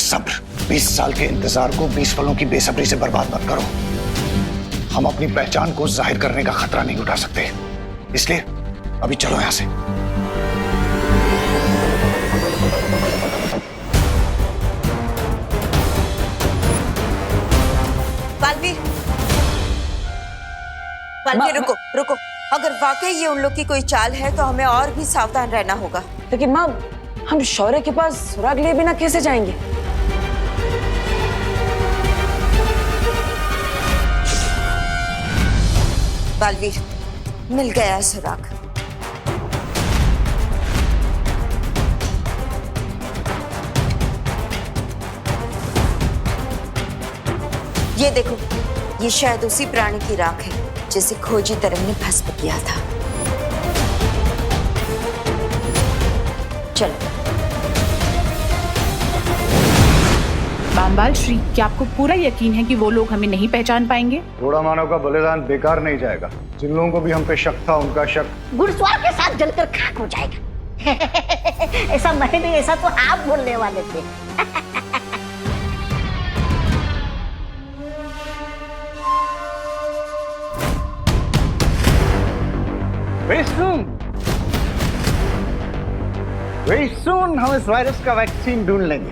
सब्र। 20 साल के इंतजार को 20 पलों की बेसब्री से बर्बाद मत करो। हम अपनी पहचान को जाहिर करने का खतरा नहीं उठा सकते, इसलिए अभी चलो यहां से। बालवीर रुको रुको, अगर वाकई ये उन लोग की कोई चाल है तो हमें और भी सावधान रहना होगा। लेकिन माँ, हम शौर्य के पास सुराग लिए बिना कैसे जाएंगे? बालवीर, मिल गया सुराग। ये देखो, ये शायद उसी प्राणी की राख है जिसे खोजी तरंग ने भस्म किया था। चलो। बामबाल श्री, क्या आपको पूरा यकीन है कि वो लोग हमें नहीं पहचान पाएंगे? थोड़ा मानव का बलिदान बेकार नहीं जाएगा। जिन लोगों को भी हम पे शक था, उनका शक घुड़सवार के साथ जलकर खाक हो जाएगा। ऐसा मैं नहीं, ऐसा तो आप बोलने वाले थे। Very soon हम इस वायरस का वैक्सीन ढूंढ लेंगे।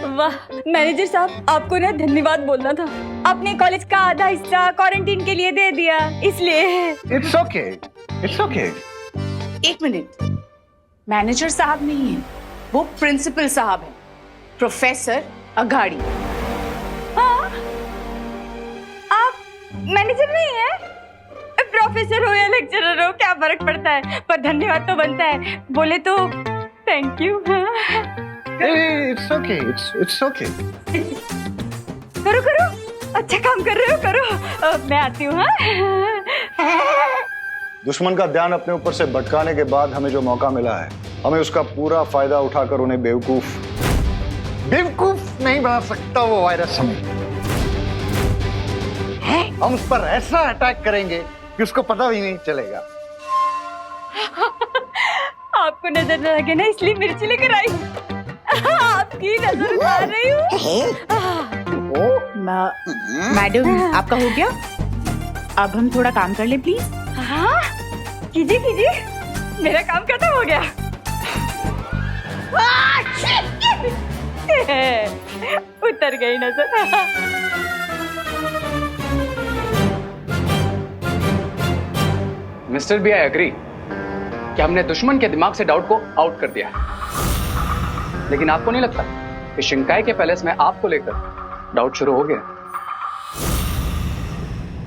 वाह मैनेजर साहब, आपको ना धन्यवाद बोलना था। आपने कॉलेज का आधा हिस्सा क्वारंटीन के लिए दे दिया, इसलिए। It's okay, it's okay। एक मिनट, मैनेजर साहब नहीं है, वो प्रिंसिपल साहब है, प्रोफेसर अघाड़ी। हाँ, आप मैनेजर नहीं है? प्रोफेसर हो या लेक्चरर हो, क्या फर्क पड़ता है? पर धन्यवाद तो बनता है, बोले तो thank you. It's okay, it's okay। करो करो, अच्छा काम कर रहे हो, करो। मैं आती हूँ। दुश्मन का ध्यान अपने ऊपर से भटकाने के बाद हमें जो मौका मिला है, हमें उसका पूरा फायदा उठाकर उन्हें बेवकूफ नहीं बना सकता वो वायरस हमें। हम उस पर ऐसा अटैक करेंगे कि उसको पता भी नहीं चलेगा। आपको नजर न लगे ना, इसलिए मिर्ची लेकर आई। आपकी नजर उतार रही हूँ। मैडम, आपका हो गया? अब हम थोड़ा काम कर ले प्लीज। हाँ, कीजिए कीजिए, मेरा काम खत्म हो गया। उतर गई नजर। मिस्टर बी, आई एग्री कि हमने दुश्मन के दिमाग से डाउट को आउट कर दिया है, लेकिन आपको नहीं लगता कि शिंकाई के पैलेस में आपको लेकर डाउट शुरू हो गया?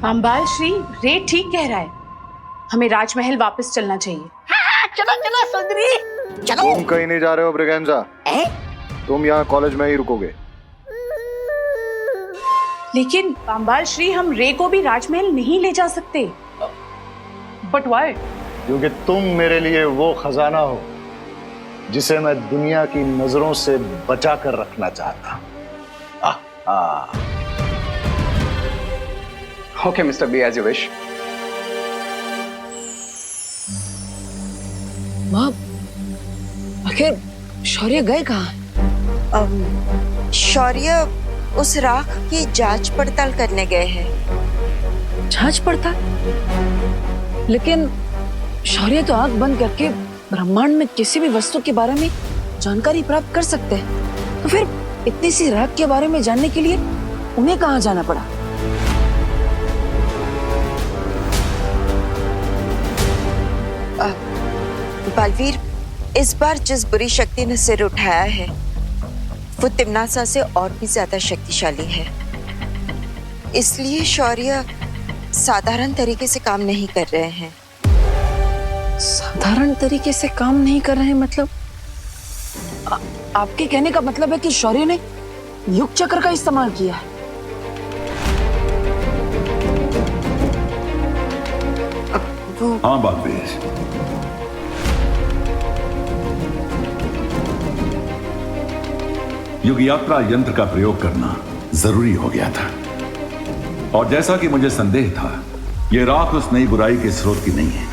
बामबाल श्री, रे ठीक कह रहा है, हमें राजमहल वापस चलना चाहिए। हाँ, चलो चलो सुंदरी, चलो। तुम कहीं नहीं जा रहे हो ब्रिगेंजा, तुम यहाँ कॉलेज में ही रुकोगे। लेकिन बामबाल श्री, हम रे को भी राजमहल नहीं ले जा सकते। But why? क्योंकि तुम मेरे लिए वो खजाना हो जिसे मैं दुनिया की नजरों से बचा कर रखना चाहता हूं। Okay Mr B, as you wish. माँ, आखिर शौर्य गए कहाँ? शौर्य उस राख की जांच पड़ताल करने गए हैं। जांच पड़ताल? लेकिन शौर्य तो आंख बंद करके ब्रह्मांड में किसी भी वस्तु के बारे में जानकारी प्राप्त कर सकते हैं, तो फिर इतनी सी राख के बारे में जानने के लिए उन्हें कहाँ जाना पड़ा? बालवीर, इस बार जिस बुरी शक्ति ने सिर उठाया है वो तिम्नासा से और भी ज्यादा शक्तिशाली है, इसलिए शौर्य साधारण तरीके से काम नहीं कर रहे हैं। साधारण तरीके से काम नहीं कर रहे हैं मतलब? आपके कहने का मतलब है कि शौर्य ने युग चक्र का इस्तेमाल किया है? हाँ बालवीर, युग यात्रा यंत्र का प्रयोग करना जरूरी हो गया था, और जैसा कि मुझे संदेह था, यह राख उस नई बुराई के स्रोत की नहीं है।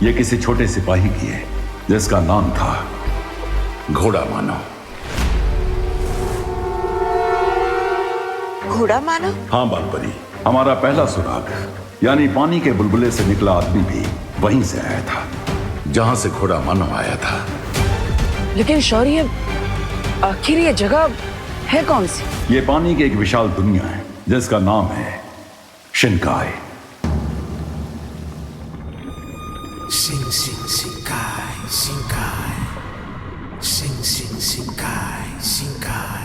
ये किसी छोटे सिपाही की है जिसका नाम था घोड़ा मानो। घोड़ा मानो? हाँ बालपरी, हमारा पहला सुराग यानी पानी के बुलबुले से निकला आदमी भी वहीं से आया था जहां से घोड़ा मानो आया था। लेकिन शौर्य, आखिर ये जगह है कौन सी? ये पानी की एक विशाल दुनिया है जिसका नाम है शिनकाई। Sing sing Shinkai, Shinkai, sing sing Shinkai, Shinkai.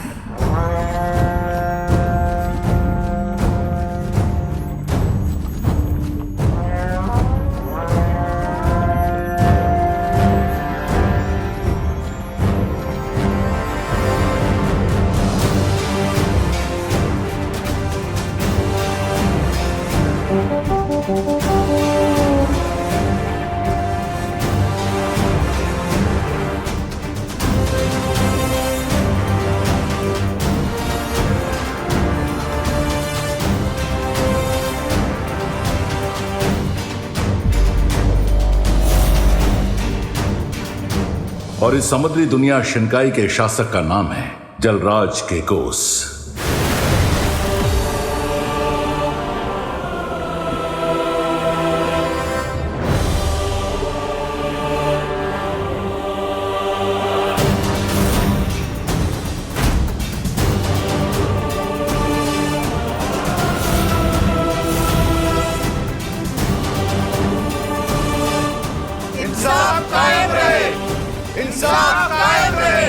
और इस समुद्री दुनिया शिनकाई के शासक का नाम है जलराज केकोस। इंसाफ कायम रहे, इंसाफ कायम रहे,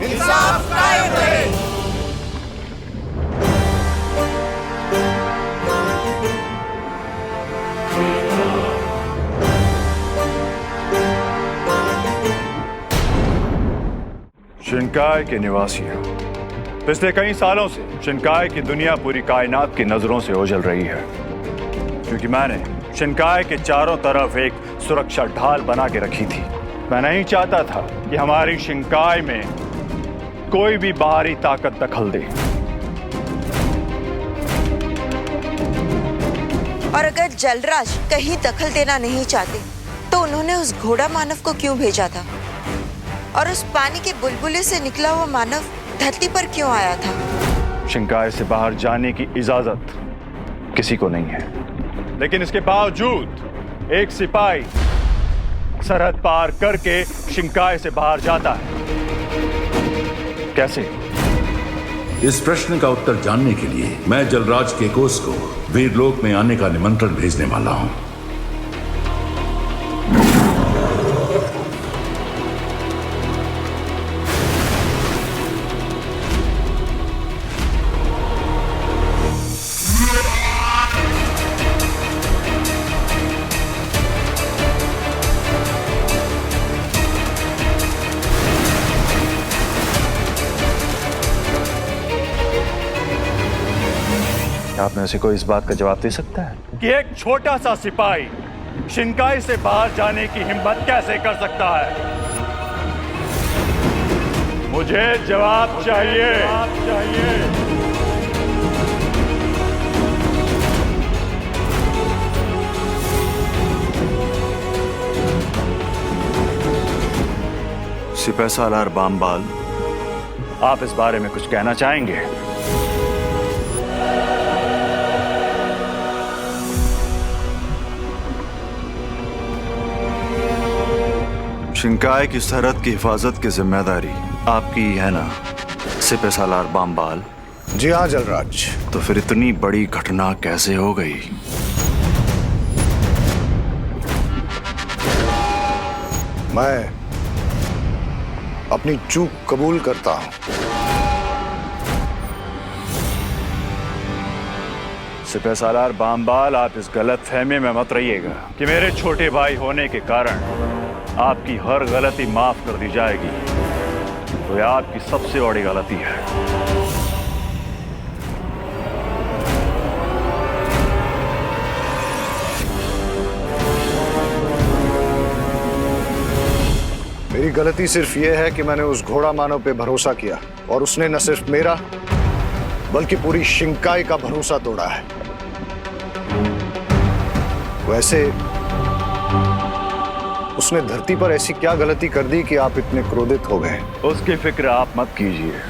इंसाफ कायम रहे। शिनकाई के निवासियों, पिछले कई सालों से शिनकाई की दुनिया पूरी कायनात की नजरों से ओझल रही है, क्योंकि मैंने शिनकाई के चारों तरफ एक सुरक्षा ढाल बना के रखी थी। मैं नहीं चाहता था कि हमारी शिनकाई में कोई भी बाहरी ताकत दखल दे। और अगर जलराज कहीं दखल देना नहीं चाहते तो उन्होंने उस घोड़ा मानव को क्यों भेजा था? और उस पानी के बुलबुले से निकला हुआ मानव धरती पर क्यों आया था? शिनकाई से बाहर जाने की इजाजत किसी को नहीं है, लेकिन इसके बावजूद एक सिपाही सरहद पार करके शिनकाई से बाहर जाता है। कैसे? इस प्रश्न का उत्तर जानने के लिए मैं जलराज केकोस को वीरलोक में आने का निमंत्रण भेजने वाला हूं। आप में से कोई इस बात का जवाब दे सकता है कि एक छोटा सा सिपाही शिनकाई से बाहर जाने की हिम्मत कैसे कर सकता है? मुझे जवाब चाहिए। सिपाही सालार बामबाल, आप इस बारे में कुछ कहना चाहेंगे? शिनकाई की सरहद की हिफाजत की जिम्मेदारी आपकी है ना सिपाही सालार बामबाल? जी हाँ जलराज। तो फिर इतनी बड़ी घटना कैसे हो गई? मैं अपनी चूक कबूल करता हूं। सिपाही सालार बामबाल, आप इस गलत फहमी में मत रहिएगा कि मेरे छोटे भाई होने के कारण आपकी हर गलती माफ कर दी जाएगी। तो यह आपकी सबसे बड़ी गलती है। मेरी गलती सिर्फ यह है कि मैंने उस घोड़ा मानव पे भरोसा किया और उसने न सिर्फ मेरा बल्कि पूरी शिनकाई का भरोसा तोड़ा है। वैसे उसने धरती पर ऐसी क्या गलती कर दी कि आप इतने क्रोधित हो गए? उसकी फिक्र आप मत कीजिए।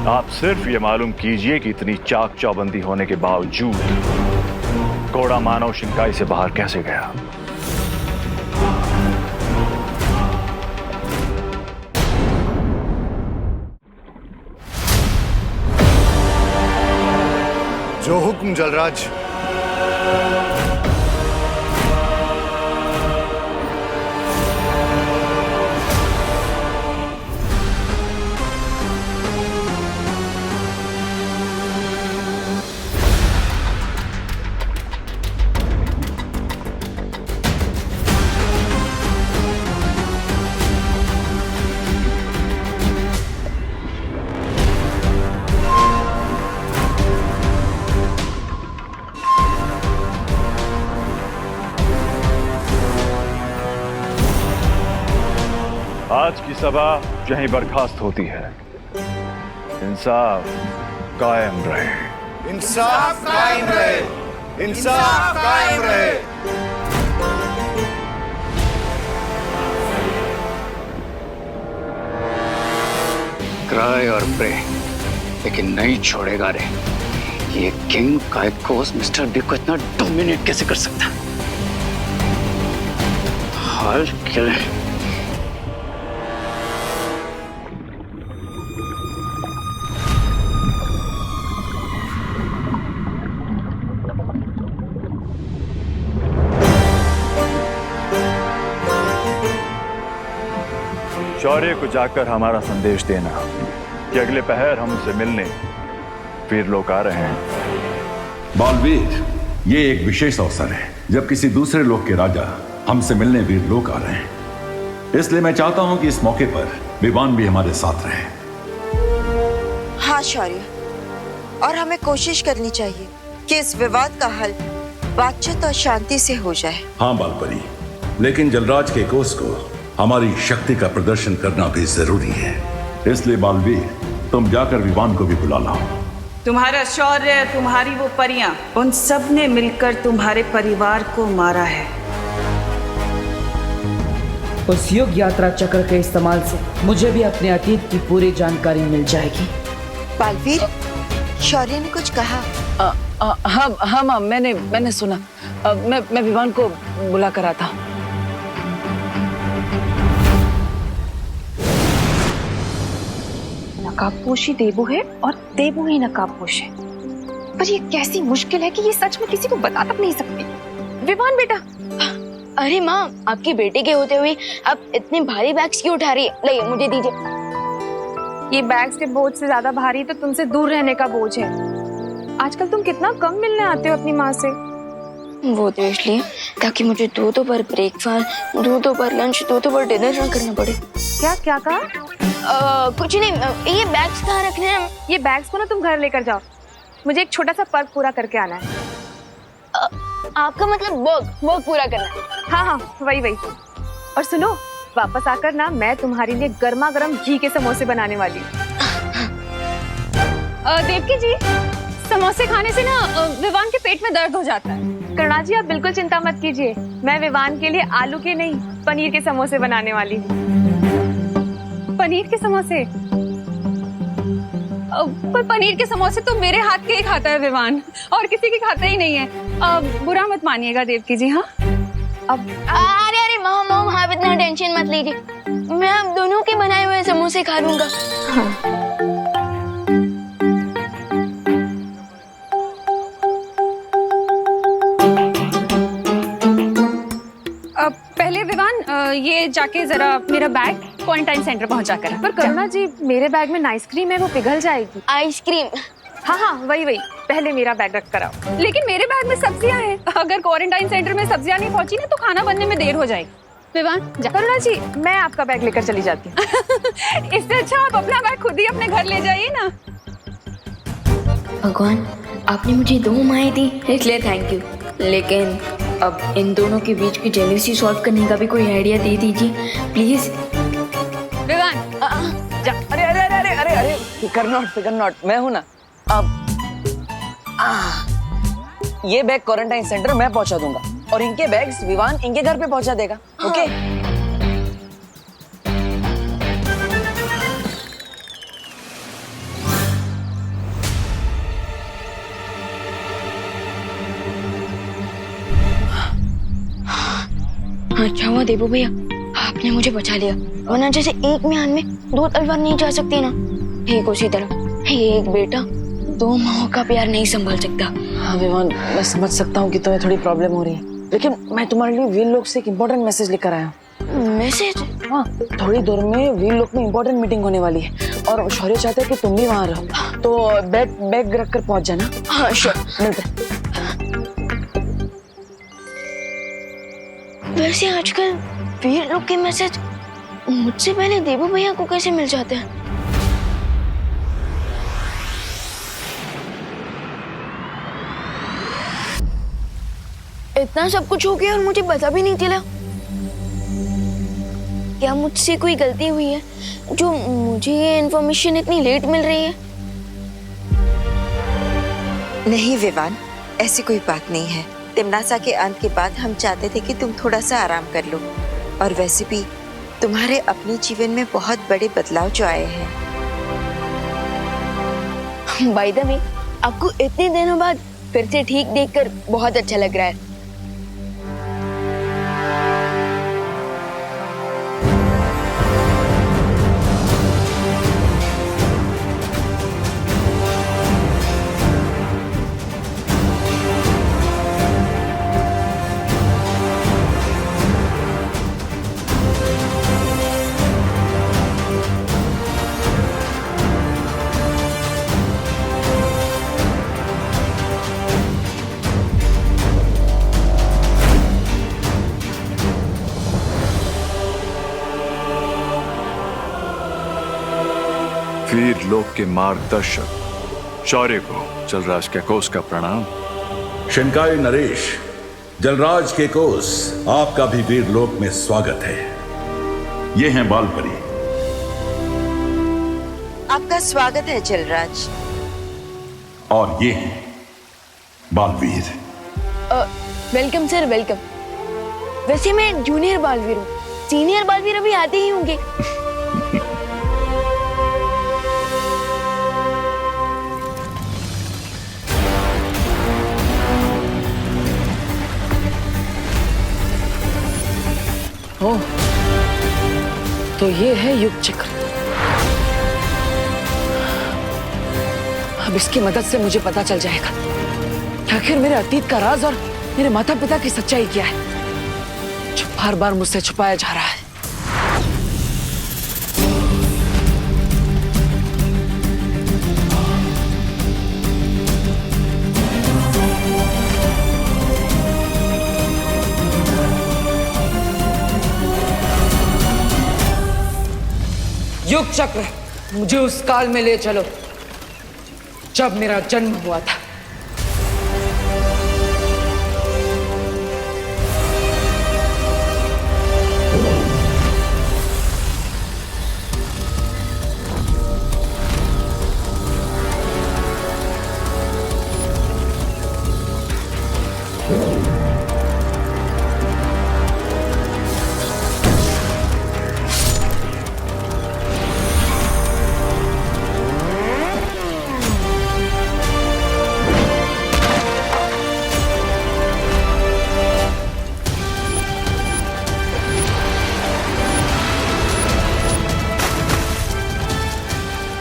आप सिर्फ ये मालूम कीजिए कि इतनी चाक चौबंदी होने के बावजूद घोड़ा मानव शिंकाई से बाहर कैसे गया। जो हुक्म जलराज। आज की सभा यहीं बर्खास्त होती है। इंसाफ कायम रहे। इंसाफ कायम रहे। इंसाफ कायम रहे। क्राई और प्रे, लेकिन नहीं छोड़ेगा रे। ये किंग काइकोस मिस्टर बी को इतना डोमिनेट कैसे कर सकता? हाल क्या शौर्य को जाकर हमारा संदेश देना कि अगले पहर हम उनसे मिलने वीर लोग आ रहे हैं। बालवीर, ये एक विशेष अवसर है जब किसी दूसरे लोक के राजा हमसे मिलने वीर लोग आ रहे हैं। इसलिए मैं चाहता हूं कि इस मौके पर विवान भी हमारे साथ रहे। हाँ शौर्य, और हमें कोशिश करनी चाहिए कि इस विवाद का हल बातचीत और शांति से हो जाए। हाँ बालपरी, लेकिन जलराज के कोस को हमारी शक्ति का प्रदर्शन करना भी जरूरी है। इसलिए बालवीर, तुम जाकर विवान को भी बुला लाओ। तुम्हारा शौर्य, तुम्हारी वो परियां, उन सब ने मिलकर तुम्हारे परिवार को मारा है। उस युग यात्रा चक्र के इस्तेमाल से मुझे भी अपने अतीत की पूरी जानकारी मिल जाएगी। बालवीर, शौर्य ने कुछ कहा? हाँ माँ, मैंने सुना। मैं विवान को बुला कर आता हूँ। नकाबपोशी देबू है और देबू ही नकाबपोश है, पर ये कैसी मुश्किल है कि ये सच में किसी को बता तक नहीं सकती। विवान बेटा। अरे माँ, आपकी बेटे के होते हुए आप इतने भारी बैग्स क्यों उठा रही है? लाइए मुझे दीजिए। ये बैग्स के बोझ से ज्यादा भारी तो तुमसे दूर रहने का बोझ है। आजकल तुम कितना कम मिलने आते हो अपनी माँ से। वो तो इसलिए ताकि मुझे दो बार ब्रेकफास्ट, दो बार लंच, दो बार डिनर ना करना पड़े। क्या कहा? कुछ नहीं। ये बैग्स कहाँ रखने हैं? ये बैग्स को ना तुम घर लेकर जाओ, मुझे एक छोटा सा पर्क पूरा करके आना है। आपका मतलब वर्क पूरा करना है? हाँ, वही। और सुनो, वापस आकर ना मैं तुम्हारे लिए गर्मा गर्म घी के समोसे बनाने वाली हूँ। देवकी जी, समोसे खाने से ना विवान के पेट में दर्द हो जाता है। करुणा जी, आप बिल्कुल चिंता मत कीजिए, मैं विवान के लिए आलू के नहीं पनीर के समोसे बनाने वाली हूँ। पनीर के समोसे? पर पनीर के समोसे तो मेरे हाथ के ही खाता है विवान, और किसी के खाता ही नहीं है। बुरा मत मानिएगा देवकी जी। हाँ अब अरे मॉम, आप इतना टेंशन मत लीजिए, मैं आप दोनों के बनाए हुए समोसे खा लूंगा। हाँ। पहले विवान, ये जाके जरा मेरा बैग क्वारंटाइन सेंटर पहुंचा कर। पर करुणा जी, मेरे बैग में आइसक्रीम है, वो पिघल जाएगी। आइसक्रीम? हाँ, वही। पहले मेरा बैग रख कर आओ। लेकिन मेरे बैग में सब्जियां हैं, अगर क्वारंटाइन सेंटर में सब्जियां नहीं पहुंची ना तो खाना बनने में देर हो जाएगी। विवान, करुणा जी, मैं आपका बैग लेकर चली जाती हूँ। इससे अच्छा आप अपना बैग खुद ही अपने घर ले जाइए ना। भगवान, आपने मुझे 2 माएँ दी, इसलिए थैंक यू। लेकिन अब इन दोनों के बीच की जेलसी सॉल्व करने का भी कोई आइडिया दे दीजिए प्लीज। विवान, जा। अरे फिकर नॉट, मैं हूं ना। अब ये बैग क्वारंटाइन सेंटर मैं पहुंचा दूंगा और इनके बैग्स विवान इनके घर पे पहुंचा देगा। ओके? अच्छा हुआ देबू भैया, आपने मुझे बचा लिया, वरना जैसे एक म्यान में दो तलवार नहीं जा सकती ना, ठीक उसी तरह एक बेटा दो माओ का प्यार नहीं संभाल सकता। हाँ विवान, मैं समझ सकता हूँ कि तुम्हें थोड़ी प्रॉब्लम हो रही है, लेकिन मैं तुम्हारे लिए वीर लोक से एक इम्पोर्टेंट मैसेज लेकर आया हूँ। मैसेज? हाँ, थोड़ी देर में वीर लोक में इम्पोर्टेंट मीटिंग होने वाली है और शौर्य चाहते हैं कि तुम भी वहाँ रहो, तो बैग रख कर पहुँच जाना। हाँ श्योर, मिलते हैं। वैसे आजकल वीर लोग के मैसेज मुझसे पहले देबू भैया को कैसे मिल जाते हैं? इतना सब कुछ हो गया और मुझे पता भी नहीं चला। क्या मुझसे कोई गलती हुई है जो मुझे ये इन्फॉर्मेशन इतनी लेट मिल रही है? नहीं विवान, ऐसी कोई बात नहीं है। तिमनासा के अंत के बाद हम चाहते थे कि तुम थोड़ा सा आराम कर लो, और वैसे भी तुम्हारे अपने जीवन में बहुत बड़े बदलाव जो आए हैं। बाय द वे, आपको इतने दिनों बाद फिर से ठीक देखकर बहुत अच्छा लग रहा है। वीर लोक के मार्गदर्शक शौर्य को जलराज केकोस का प्रणाम। शिनकाई नरेश, जलराज केकोस, आपका भी वीर लोक में स्वागत है। ये हैं बालपरी। आपका स्वागत है जलराज। और ये हैं बालवीर। Welcome sir, welcome. वैसे मैं जूनियर बालवीर हूँ, सीनियर बालवीर अभी आते ही होंगे। ओह, तो ये है युग चक्र। अब इसकी मदद से मुझे पता चल जाएगा कि आखिर मेरे अतीत का राज और मेरे माता पिता की सच्चाई क्या है, जो बार बार मुझसे छुपाया जा रहा है। युग चक्र, मुझे उस काल में ले चलो जब मेरा जन्म हुआ था।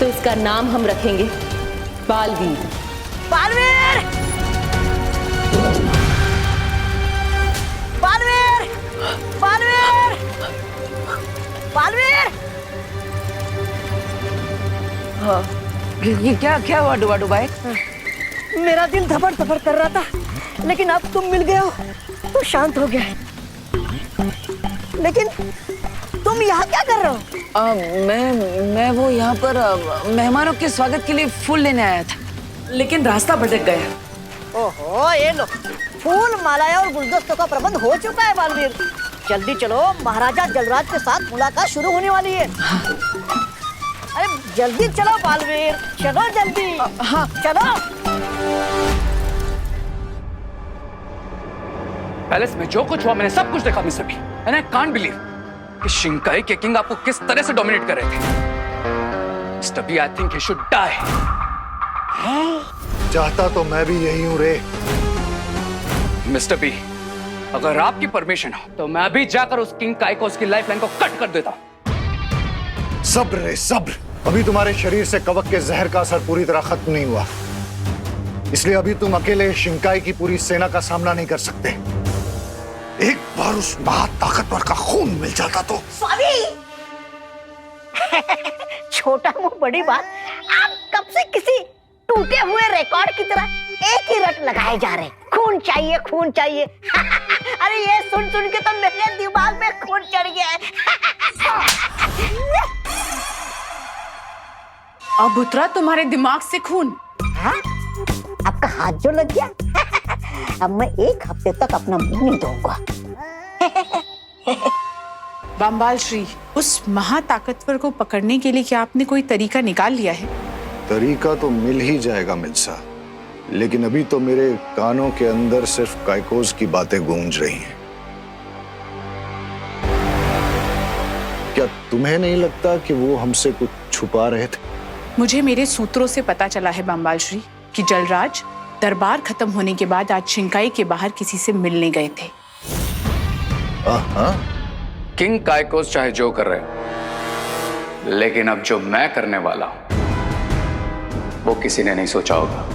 तो इसका नाम हम रखेंगे बालवीर। बालवीर! बालवीर! बालवीर! बालवीर! हाँ, ये क्या हुआ डुबा भाई? मेरा दिल धपड़ धपड़ कर रहा था, लेकिन अब तुम मिल गए हो तो शांत हो गया। लेकिन तुम यहाँ क्या कर रहे हो? मैं वो यहाँ पर मेहमानों के स्वागत के लिए फूल लेने आया था, लेकिन रास्ता भटक गया। ओहो, ये लो, फूल, मालाएं और गुलदस्तों का प्रबंध हो चुका है बालवीर। जल्दी चलो, महाराजा जलराज के साथ मुलाकात शुरू होने वाली है। अरे जल्दी चलो बालवीर, चलो जल्दी। हाँ चलो। पैलेस में जो कुछ हुआ मैंने सब कुछ देखा Mr B, and I can't believe कि शिंकाई के किंग आपको किस तरह से डोमिनेट कर रहे थे। Mr B, I think he should die. चाहता तो मैं भी यही हूं रे। मिस्टर बी, अगर आपकी परमिशन हो तो मैं अभी जाकर उस किंग काई को उसकी लाइफलाइन को कट कर देता हूं। सब्र रे सब्र। अभी तुम्हारे शरीर से कवक के जहर का असर पूरी तरह खत्म नहीं हुआ, इसलिए अभी तुम अकेले शिंकाई की पूरी सेना का सामना नहीं कर सकते। एक बार उस महाताकतवर का खून मिल जाता तो। स्वामी छोटा मुंह बड़ी बात। आप कब से किसी टूटे हुए रिकॉर्ड की तरह एक ही रट लगाए जा रहे, खून चाहिए खून चाहिए। अरे ये सुन सुन के तो मेरे दिमाग में खून चढ़ गया है। अब उतरा तुम्हारे दिमाग से खून। हाँ? आपका हाथ जो लग गया। अब मैं एक हफ्ते तक अपना मुंह नहीं धोऊंगा। बम्बाल श्री, उस महाताकतवर को पकड़ने के लिए क्या आपने कोई तरीका निकाल लिया है? तरीका तो मिल ही जाएगा मिल्सा, लेकिन अभी तो मेरे कानों के अंदर सिर्फ काइकोस की बातें गूंज रही हैं। क्या तुम्हें नहीं लगता कि वो हमसे कुछ छुपा रहे थे? मुझे मेरे सूत्रों से पता चला है बम्बाल श्री कि जलराज दरबार खत्म होने के बाद आज शिंकाई के बाहर किसी से मिलने गए थे। किंग काइकोस चाहे जो कर रहे हो, लेकिन अब जो मैं करने वाला हूं वो किसी ने नहीं सोचा होगा।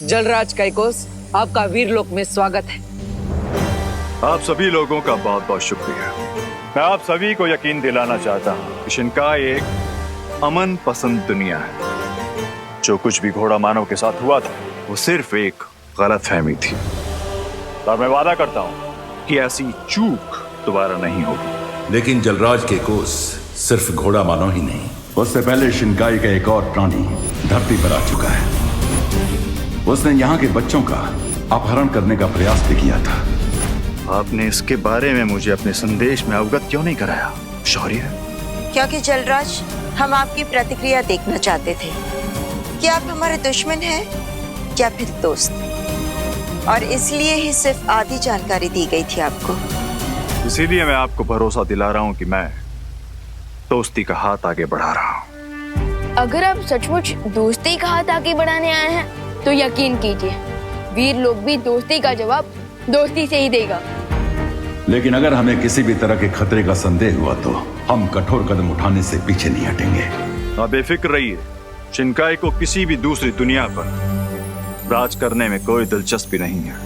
जलराज काइकोस, आपका वीरलोक में स्वागत है। आप सभी लोगों का बहुत बहुत शुक्रिया। मैं आप सभी को यकीन दिलाना चाहता हूं कि शिंकाई एक अमन पसंद दुनिया है। जो कुछ भी घोड़ा मानव के साथ हुआ था वो सिर्फ एक गलतफहमी थी, और मैं वादा करता हूं कि ऐसी चूक दोबारा नहीं होगी। लेकिन जलराज काइकोस सिर्फ घोड़ा मानव ही नहीं, उससे पहले शिंकाई का एक और प्राणी धरती पर आ चुका है। उसने यहाँ के बच्चों का अपहरण करने का प्रयास भी किया था। आपने इसके बारे में मुझे अपने संदेश में अवगत क्यों नहीं कराया शौर्य? क्योंकि जलराज, हम आपकी प्रतिक्रिया देखना चाहते थे कि आप हमारे दुश्मन हैं या फिर दोस्त, और इसलिए ही सिर्फ आधी जानकारी दी गई थी आपको। इसीलिए मैं आपको भरोसा दिला रहा हूं कि मैं दोस्ती का हाथ आगे बढ़ा रहा हूं। अगर आप सचमुच दोस्ती का हाथ आगे बढ़ाने आए हैं तो यकीन कीजिए, वीर लोग भी दोस्ती का जवाब दोस्ती से ही देगा। लेकिन अगर हमें किसी भी तरह के खतरे का संदेह हुआ तो हम कठोर कदम उठाने से पीछे नहीं हटेंगे। आप बेफिक्र रहिए, शिंकाई को किसी भी दूसरी दुनिया पर राज करने में कोई दिलचस्पी नहीं है।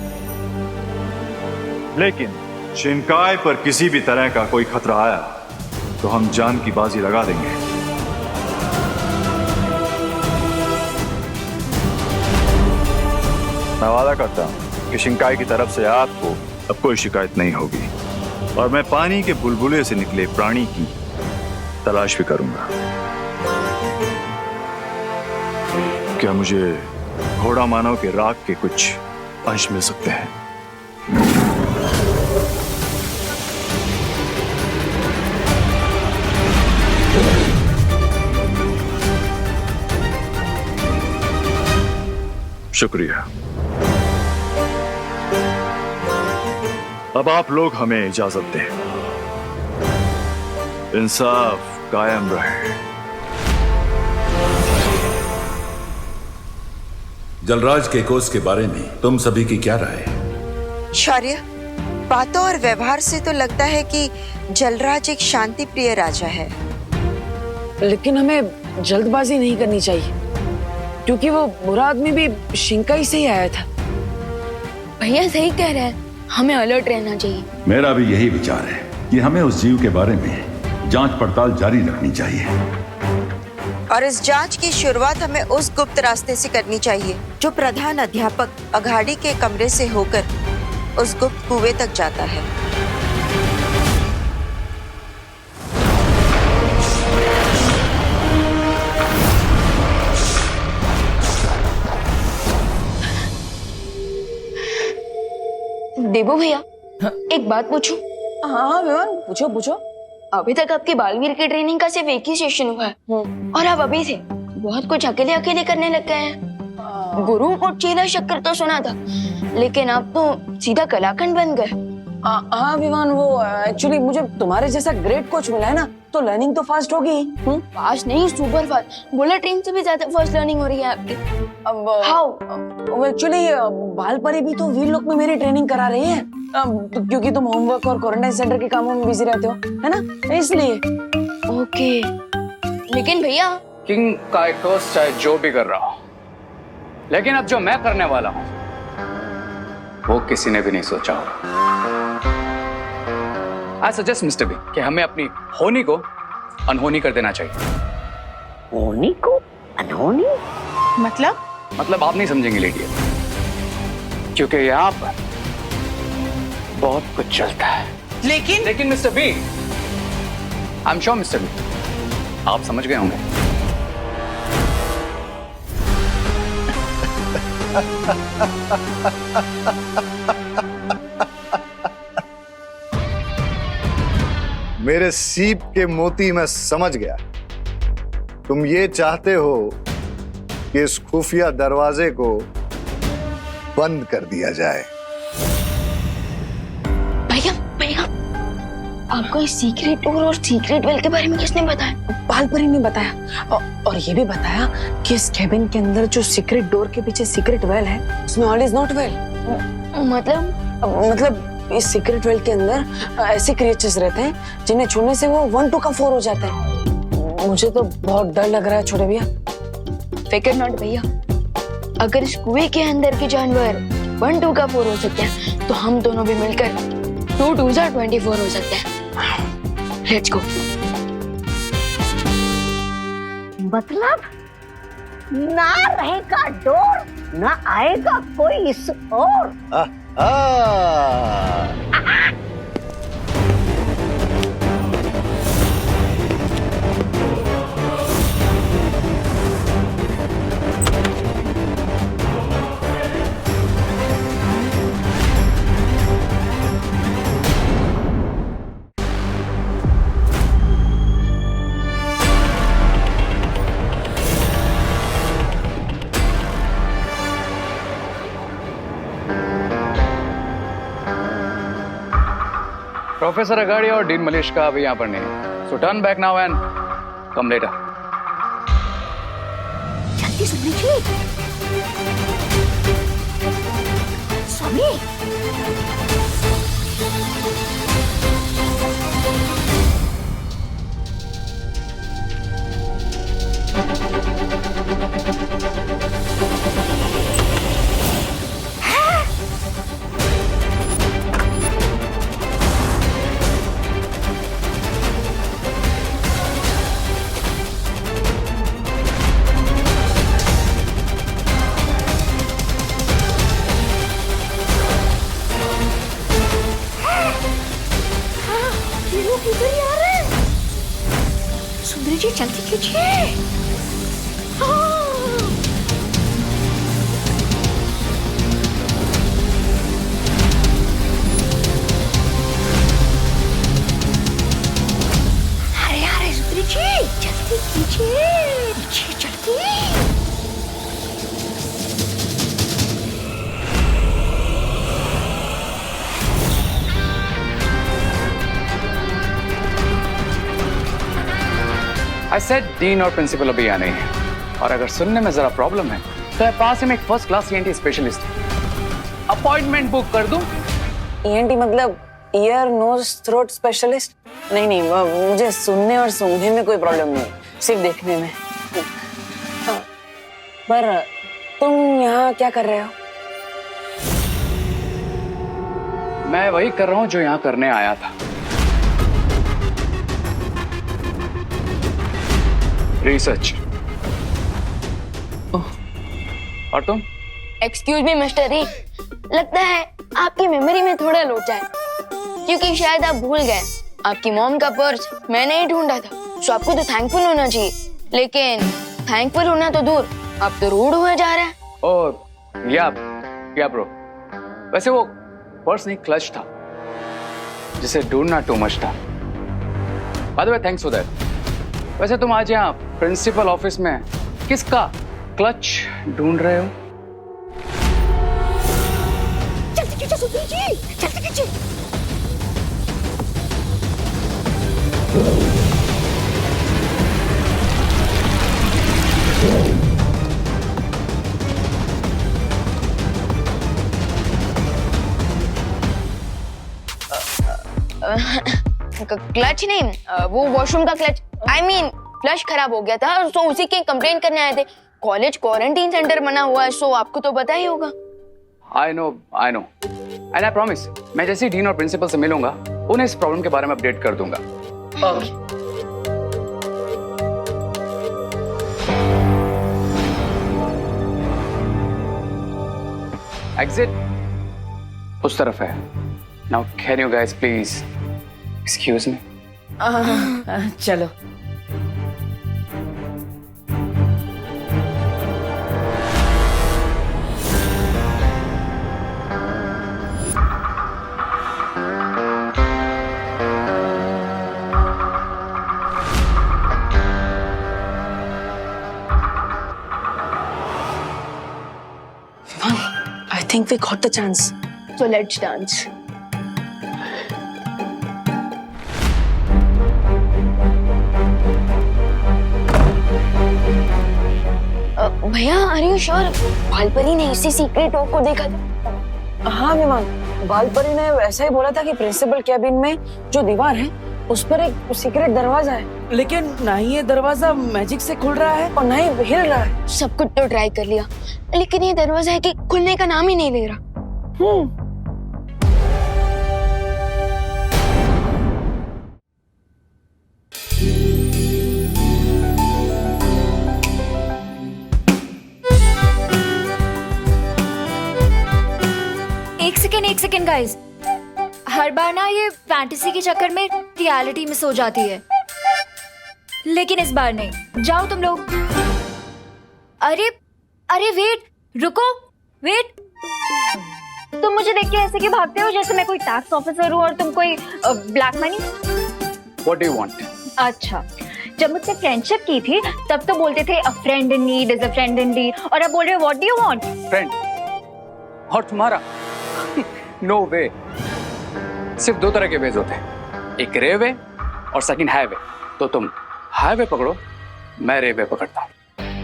लेकिन शिंकाई पर किसी भी तरह का कोई खतरा आया तो हम जान की बाजी लगा देंगे। मैं वादा करता हूं कि शिंकाई की तरफ से आपको अब कोई शिकायत नहीं होगी, और मैं पानी के बुलबुले से निकले प्राणी की तलाश भी करूंगा। क्या मुझे घोड़ा मानव के राग के कुछ अंश मिल सकते हैं? शुक्रिया। अब आप लोग हमें इजाजत दें। इंसाफ कायम रहे। जलराज काइकोस के बारे में तुम सभी की क्या राय है? शौर्य, बातों और व्यवहार से तो लगता है कि जलराज एक शांति प्रिय राजा है। लेकिन हमें जल्दबाजी नहीं करनी चाहिए, क्योंकि वो बुरा आदमी भी शिंकाई से ही आया था। भैया सही कह रहे हैं, हमें अलर्ट रहना चाहिए। मेरा भी यही विचार है कि हमें उस जीव के बारे में जांच पड़ताल जारी रखनी चाहिए, और इस जांच की शुरुआत हमें उस गुप्त रास्ते से करनी चाहिए जो प्रधान अध्यापक अघाड़ी के कमरे से होकर उस गुप्त कुएं तक जाता है। देवो भैया, एक बात पूछूं? हाँ विवान, पूछो पूछो। अभी तक आपकी बालवीर की ट्रेनिंग का सिर्फ एक ही सेशन हुआ है और आप अभी से बहुत कुछ अकेले अकेले करने लग गए हैं। गुरु को चीला शक्कर तो सुना था, लेकिन आप तो सीधा कलाखंड बन गए। हाँ विवान, वो एक्चुअली मुझे तुम्हारे जैसा ग्रेट कोच मिला है ना, तो लर्निंग तो फास्ट होगी। फास्ट नहीं, सुपर फास्ट। बुलेट ट्रेन से भी ज्यादा फास्ट लर्निंग हो रही है आपकी। अब हाउ? एक्चुअली बालपरी भी तो वीर लोक में मेरी ट्रेनिंग करा रही है, क्योंकि तुम होमवर्क और क्वारंटाइन सेंटर के कामों में बिजी रहते हो, है ना, इसलिए। ओके, लेकिन भैया किंग का एक टोस्ट चाहे जो भी कर रहा हो, लेकिन अब जो मैं करने वाला हूं वो किसी ने भी नहीं सोचा होगा। आई सजेस्ट मिस्टर बी कि हमें अपनी होनी को अनहोनी कर देना चाहिए। होनी को अनहोनी? मतलब आप नहीं समझेंगे लेडी, क्योंकि यहाँ पर बहुत कुछ चलता है। लेकिन Mr B, I am sure Mr B आप समझ गए होंगे। मेरे सीप के मोती मैं समझ गया। तुम ये चाहते हो कि इस खुफिया दरवाजे को बंद कर दिया जाए। भैया आपको इस सीक्रेट डोर और सीक्रेट वेल के बारे में किसने बताया? बालपरी ने बताया, और ये भी बताया कि इस केबिन के अंदर जो सीक्रेट डोर के पीछे सीक्रेट वेल है, उसमें ऑल इज नॉट वेल। मतलब इस सीक्रेट वेल के अंदर ऐसे क्रिएचर्स रहते हैं जिन्हें छूने से वो 1 2 का 4 हो जाता है। मुझे तो बहुत डर लग रहा है छोटे भैया। फिकर नॉट भैया, अगर इस कुएं के अंदर के जानवर 1 2 का 4 हो सकते हैं, तो हम दोनों भी मिलकर 2 2 24 हो सकते हैं। Let's go. मतलब ना रहेगा डोर, ना आएगा कोई इस ओर। प्रोफेसर अगाड़ी और डीन मलिश का अभी यहाँ पर नहीं है, सो turn back now and come later. जल्दी सुन लीजिए स्वामी। सुंदरी जी जल्दी कीजिए। अरे सुंदरी जी जल्दी कीजिए, जल्दी। आई सेड डीन और प्रिंसिपल अभी यहाँ नहीं है, और अगर सुनने में जरा प्रॉब्लम है तो पास में एक first class ENT specialist appointment book कर दूं। ENT मतलब ईयर नोज थ्रोट स्पेशलिस्ट? नहीं, मुझे सुनने और सूंघने में कोई प्रॉब्लम नहीं, सिर्फ देखने में। पर तुम यहाँ क्या कर रहे हो? मैं वही कर रहा हूँ जो यहाँ करने आया था, रिसर्च। और तुम? एक्सक्यूज मी मिस्टर ई, लगता है आपकी मेमोरी में थोड़ा लोचा है, क्योंकि शायद आप भूल गए आपकी मॉम का पर्स मैंने ही ढूंढा था। सो आपको तो थैंकफुल होना चाहिए, लेकिन थैंकफुल होना तो दूर, आप तो रूड हुए जा रहे हैं। ओह या ब्रो, वैसे वो पर्स नहीं क्लच था जिसे ढूंढना टू मच था। By the way thanks for that. वैसे तुम आज यहाँ प्रिंसिपल ऑफिस में किसका क्लच ढूंढ रहे हो? जल्दी कीजिए सुधीर जी, जल्दी कीजिए। क्लच नहीं, वो वॉशरूम का क्लच, आई मीन फ्लश खराब हो गया था, तो उसी की कंप्लेन करने आए थे। कॉलेज क्वारंटीन सेंटर बना हुआ है, सो आपको तो पता ही होगा। I know and I promise, मैं जैसे ही डीन और प्रिंसिपल से मिलूंगा उन्हें इस प्रॉब्लम के बारे में अपडेट कर दूंगा। एग्जिट उस तरफ है। Now can you guys please excuse me? चलो। I think we got the chance. So let's dance. भैया आर यू श्योर बालपरी ने इसी सीक्रेट डोर को देखा था? हाँ विमान, बालपरी ने वैसा ही बोला था कि प्रिंसिपल कैबिन में जो दीवार है उस पर एक सीक्रेट दरवाजा है, लेकिन ना ही ये दरवाजा मैजिक से खुल रहा है और ना ही हिल रहा है। सब कुछ तो ट्राई कर लिया, लेकिन ये दरवाजा है कि खुलने का नाम ही नहीं ले रहा। एक सेकेंड गाइस, हर बार ना ये फैंटेसी के चक्कर में रियलिटी मिस हो जाती है, लेकिन इस बार नहीं। जाओ तुम लोग। अरे वेट, रुको, वेट। तुम मुझे देख के ऐसे क्यों भागते हो जैसे मैं कोई टैक्स ऑफिसर हूँ और तुम कोई black money? What do you want? अच्छा, जब मुझसे फ्रेंडशिप की थी तब तो बोलते थे अ friend in need is a friend in need, और अब बोल रहे हो what do you want? Friend? और तुम्हारा? नो वे। सिर्फ दो तरह के वेज होते हैं, एक रेवे और सेकंड हाईवे। तो तुम हाईवे पकड़ो, मैं रेवे पकड़ता हूँ।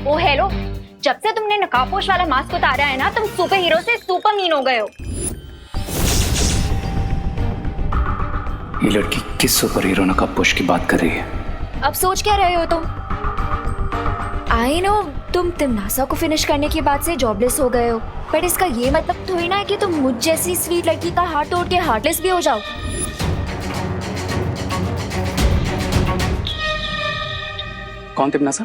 ओ हेलो, जब से तुमने नकाबपोश वाला मास्क उतारा है ना, तुम सुपर हीरो से सुपर मीन हो गए हो। ये लड़की किस सुपर हीरो नकाबपोश की बात कर रही है? अब सोच क्या रहे हो तुम? आई नो तुम तिमनासा को फिनिश करने के बाद से जॉबलेस हो गए हो, पर इसका ये मतलब थोड़ी ना है कि तुम मुझ जैसी स्वीट लड़की का हार्ट तोड़ के हार्टलेस भी हो जाओ। कौन तिमनासा?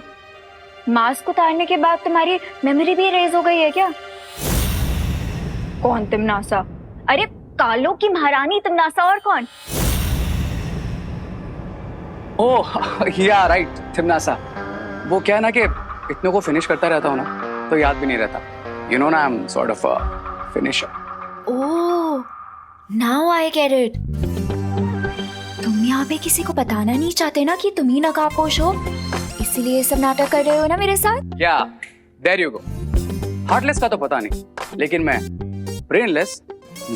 मास्क उतारने के बाद तुम्हारी मेमोरी भी इरेज हो गई है क्या? कौन तिमनासा? अरे कालों की महारानी तिमनासा, और कौन? ओह या राइट, तिमनासा। वो क्या है ना कि इतनों को फिनिश करता रहता हूँ ना, तो याद भी नहीं रहता। यू नो ना, I am sort of a finisher. Oh, now I get it. तुम यहाँ पे किसी को बताना नहीं चाहते ना कि तुम ही नकाबपोश हो, इसीलिए ये सब नाटक कर रहे हो ना मेरे साथ? क्या? There you go. हार्टलेस का तो पता नहीं, लेकिन मैं ब्रेनलेस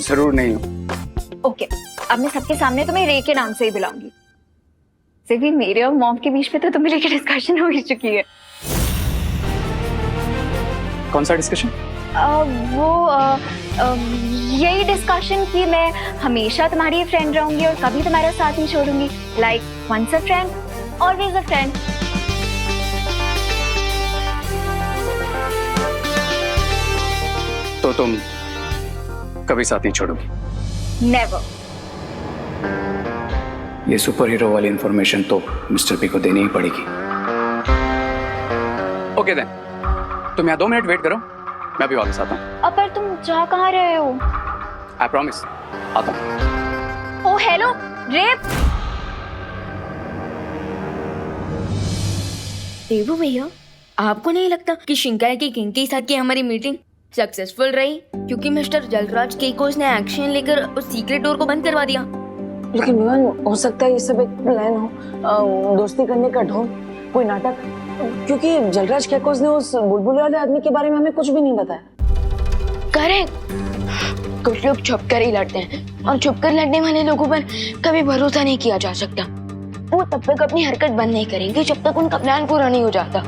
जरूर नहीं हूँ। ओके, अब मैं सबके सामने तुम्हें रे के नाम से ही बुलाऊंगी। सिर्फ मेरे और मॉम के बीच में तो तुम्हें लेके डिस्कशन हो ही चुकी है। कौन सा डिस्कशन? यही डिस्कशन कि मैं हमेशा तुम्हारी फ्रेंड रहूंगी और कभी तुम्हारा साथ नहीं छोड़ूंगी। Like once a friend always a friend. तो तुम कभी साथ नहीं छोड़ोगी? नेवर। ये सुपर हीरो वाली इंफॉर्मेशन तो मिस्टर पी को देनी ही पड़ेगी। ओके देन, तुम यहाँ 2 मिनट वेट करो, मैं अभी वापस आता हूँ। अब पर तुम जा कहाँ रहे हो? आई प्रॉमिस, आता हूँ। ओ हेलो, रेप। देवू भैया, आपको नहीं लगता कि शिंकाई की किंग के साथ की हमारी मीटिंग सक्सेसफुल रही? क्योंकि मिस्टर जलराज केकोस ने एक्शन लेकर उस सीक्रेट डोर को बंद करवा दिया। लेकिन विवान, हो सकता है ये सब एक प्लान हो, दोस्ती करने का ढोंग, कोई नाटक, क्योंकि जलराज कैकोज ने उस बुलबुल वाले आदमी के बारे में हमें कुछ भी नहीं बताया। करेक्ट, कुछ लोग छुप कर ही लड़ते हैं और छुप कर लड़ने वाले लोगों पर कभी भरोसा नहीं किया जा सकता। वो तब तक अपनी हरकत बंद नहीं करेंगे जब तक उनका प्लान पूरा नहीं हो जाता।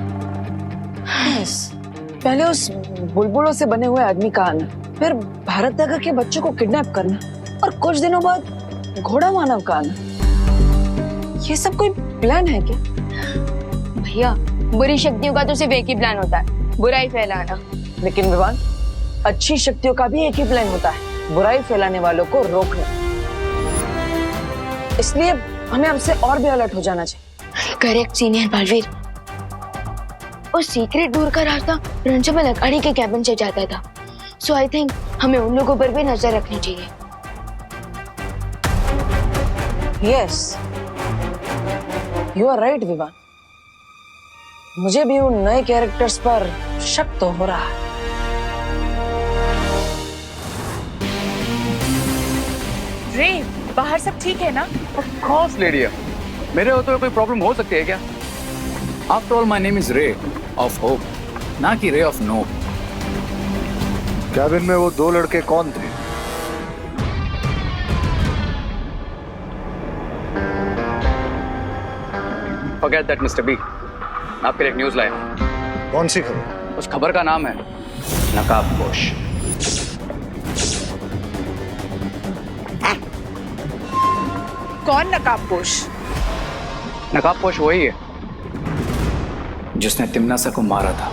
पहले उस बुलबुलों से बने हुए आदमी का आना, फिर भारत नगर के बच्चों को किडनैप करना और कुछ दिनों बाद घोड़ा मानव का आना, ये सब कोई प्लान है क्या? भैया, बुरी शक्तियों का तो सिर्फ एक ही प्लान होता है, बुराई फैलाना। लेकिन विवान, अच्छी शक्तियों का भी एक ही प्लान होता है, बुराई फैलाने वालों को रोकना। इसलिए हमें अब से और भी अलर्ट हो जाना चाहिए। Correct senior Baalveer. उस सीक्रेट डोर का रास्ता प्रिंसिपल अकाड़ी के कैबिन से जाता था, सो आई थिंक हमें उन लोगों पर भी नजर रखनी चाहिए। Yes, you are right Vivaan. मुझे भी उन नए कैरेक्टर्स पर शक तो हो रहा है। रे, बाहर सब ठीक है ना? Of course, लेडी, मेरे होते हुए कोई प्रॉब्लम हो सकती है क्या? After all, my name is Ray of Hope, ना कि Ray of No. कैबिन में वो दो लड़के कौन थे? Forget that, Mr. B. आपके लिए एक न्यूज़ लाया। कौन सी खबर? उस खबर का नाम है नकाबपोश। कौन नकाबपोश? नकाबपोश वही है जिसने तिमनासा को मारा था।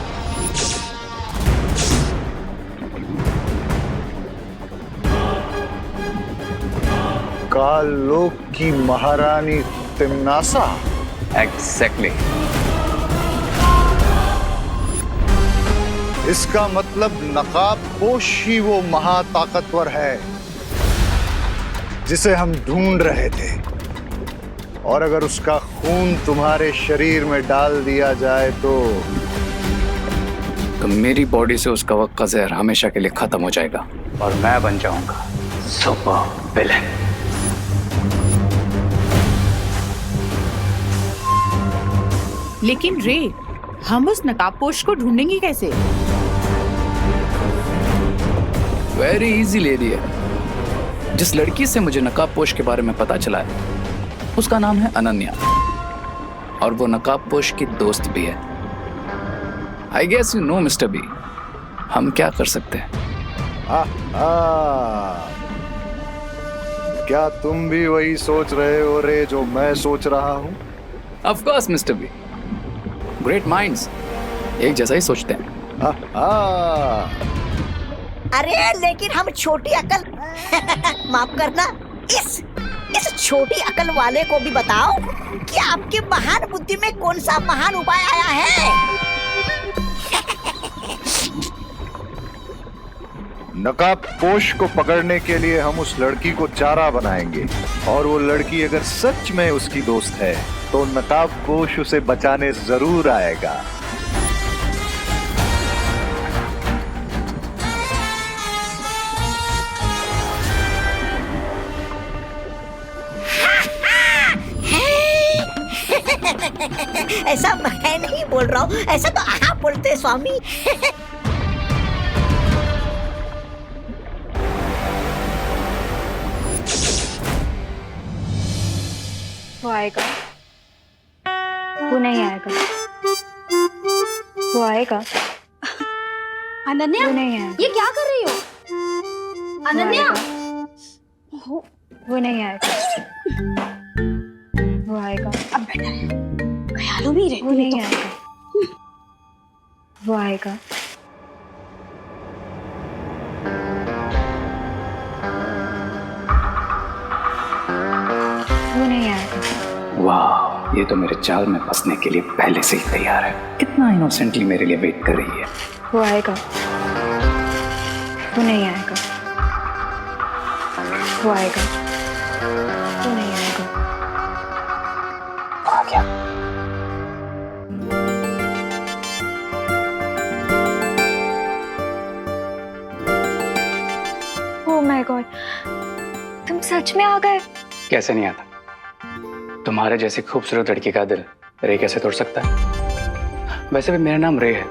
कालोक की महारानी तिमनासा? एग्जैक्टली। इसका मतलब नकाबपोश ही वो महाताकतवर है जिसे हम ढूंढ रहे थे, और अगर उसका खून तुम्हारे शरीर में डाल दिया जाए तो मेरी बॉडी से उसका वक्त का जहर हमेशा के लिए खत्म हो जाएगा और मैं बन जाऊंगा सुपर विलेन। लेकिन रे, हम उस नकाबपोश को ढूंढेंगे कैसे? वेरी इजी लेडी है। जिस लड़की से मुझे नकाबपोश के बारे में पता चला है उसका नाम है अनन्या, और वो नकाबपोश की दोस्त भी है। I guess you know Mr B, हम क्या कर सकते हैं? क्या तुम भी वही सोच रहे हो रे जो मैं सोच रहा हूँ? Of course Mr B, great minds एक जैसा ही सोचते हैं। अरे लेकिन हम छोटी अकल माफ करना, इस छोटी अकल वाले को भी बताओ कि आपके महान बुद्धि में कौन सा महान उपाय आया है। नकाबपोश को पकड़ने के लिए हम उस लड़की को चारा बनाएंगे, और वो लड़की अगर सच में उसकी दोस्त है तो नकाबपोश उसे बचाने जरूर आएगा। ऐसा मैं नहीं बोल रहा हूँ, ऐसा तो आप बोलते हैं स्वामी। वो आएगा, वो नहीं आएगा, वो आएगा। अनन्या, वो नहीं आएगा, ये क्या कर रही हो? अनन्या, वो नहीं आएगा, वो आएगा। अब बेटा है, ख्यालों में ही रहती वो नहीं आएगा, वो आएगा। वो नहीं आएगा। वाह, ये तो मेरे जाल में फंसने के लिए पहले से ही तैयार है। कितना इनोसेंटली मेरे लिए वेट कर रही है। वो आएगा, वो नहीं आएगा, वो आएगा, वो नहीं आएगा। आ गया। ओह माय गॉड, तुम सच में आ गए? कैसे नहीं आता? तुम्हारे जैसी खूबसूरत लड़की का दिल रे कैसे तोड़ सकता है? वैसे भी मेरा नाम रे है,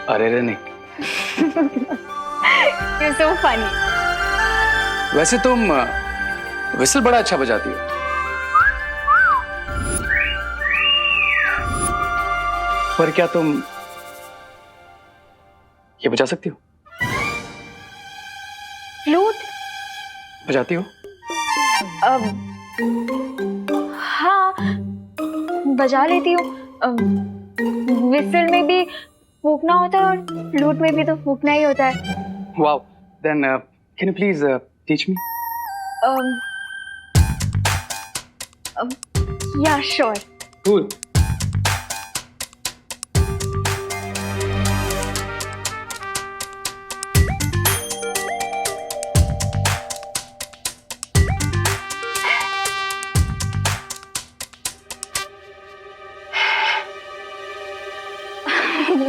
अरे रे नहीं। You're so funny. वैसे तुम विसल बड़ा अच्छा बजाती हो। पर क्या तुम ये बजा सकती हो? फ्लूट? बजाती हो? हाँ, बजा लेती हूँ। विसल में भी फूकना होता है और फ्लूट में भी तो फूकना ही होता है। Wow. Then can you please teach me? Yeah, sure. Cool.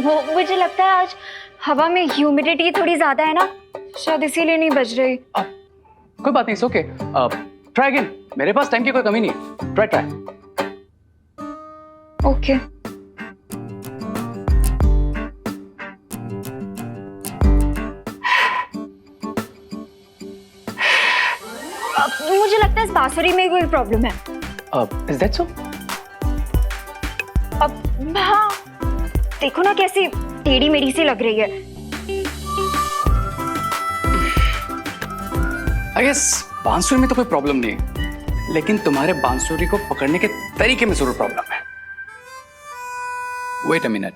वो मुझे लगता है आज हवा में ह्यूमिडिटी थोड़ी ज्यादा है ना, शायद इसीलिए नहीं बज रही। कोई बात नहीं, इट्स ओके। ट्राई अगेन, मेरे पास टाइम की कोई कमी नहीं है। ट्राई। ओके। मुझे लगता है इस बांसुरी में कोई प्रॉब्लम है। Is that so? अब हाँ, देखो ना कैसी टेढ़ी मेढ़ी सी लग रही है। आई गेस बांसुरी में तो कोई प्रॉब्लम नहीं है, लेकिन तुम्हारे बांसुरी को पकड़ने के तरीके में जरूर प्रॉब्लम है। Wait a minute.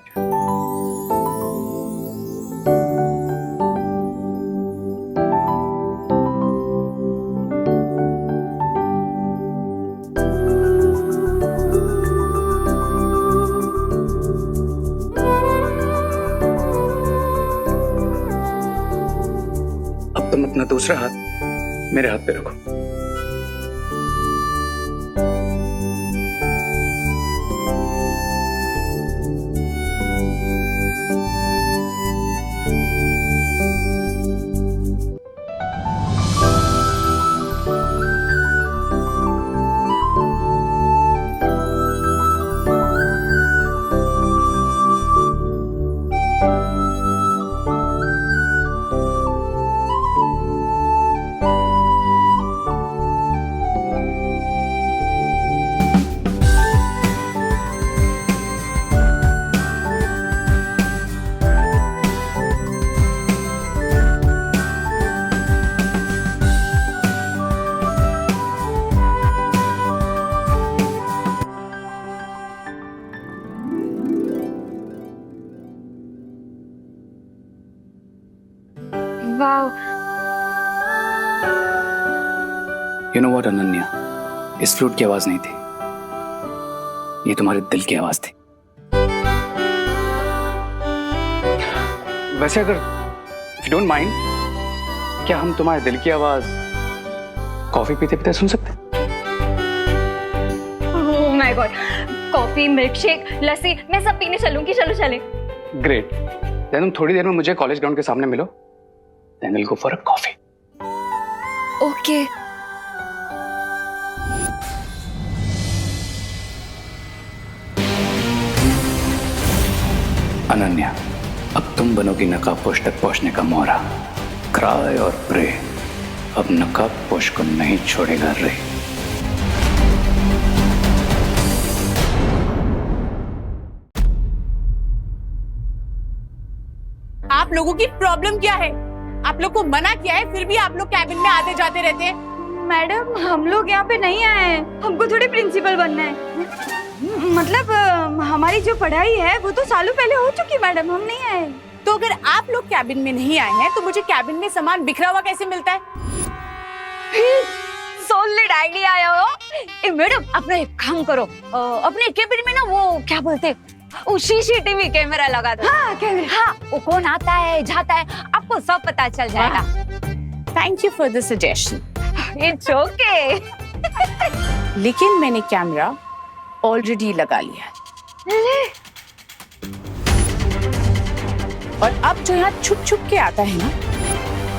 अब तुम अपना दूसरा हाथ मेरे हाथ पे रखो। Wow. You know what, Ananya, इस फ्लूट की आवाज नहीं थी, ये तुम्हारे दिल की आवाज थी। वैसे अगर if you don't mind, क्या हम तुम्हारे दिल की आवाज कॉफी पीते पीते सुन सकते हैं? Oh my god, coffee, milkshake, lassi, मैं सब पीने चलूंगी। चलो चले। ग्रेट। देन तुम थोड़ी देर में मुझे कॉलेज ग्राउंड के सामने मिलो। Then we'll go for a coffee. Okay. Ananya, अब तुम बनोगी नकाबपोश तक पहुंचने का मोहरा। क्राई और प्रे, अब नकाबपोश को नहीं छोड़ेगा रे। आप लोगों की प्रॉब्लम क्या है? आप लोग को मना किया है, फिर भी आप लोग कैबिन में आते जाते रहते हैं। मैडम, हम लोग यहाँ पे नहीं आए हैं, हमको थोड़ी प्रिंसिपल बनना है। मतलब हमारी जो पढ़ाई है वो तो सालों पहले हो चुकी मैडम, हम नहीं आए। तो अगर आप लोग कैबिन में नहीं आए हैं तो मुझे कैबिन में सामान बिखरा हुआ कैसे मिलता है? सॉलिड आइडिया आया हो। मैडम, अपना एक काम करो, अपने कैबिन में ना वो क्या बोलते हैं, CCTV कैमरा लगा दो। हाँ, कैमरा। हाँ, वो कौन आता है जाता है आपको सब पता चल जाएगा। Thank you for the suggestion. It's okay. लेकिन मैंने कैमरा ऑलरेडी लगा लिया है। और अब जो यहाँ छुप छुप के आता है ना,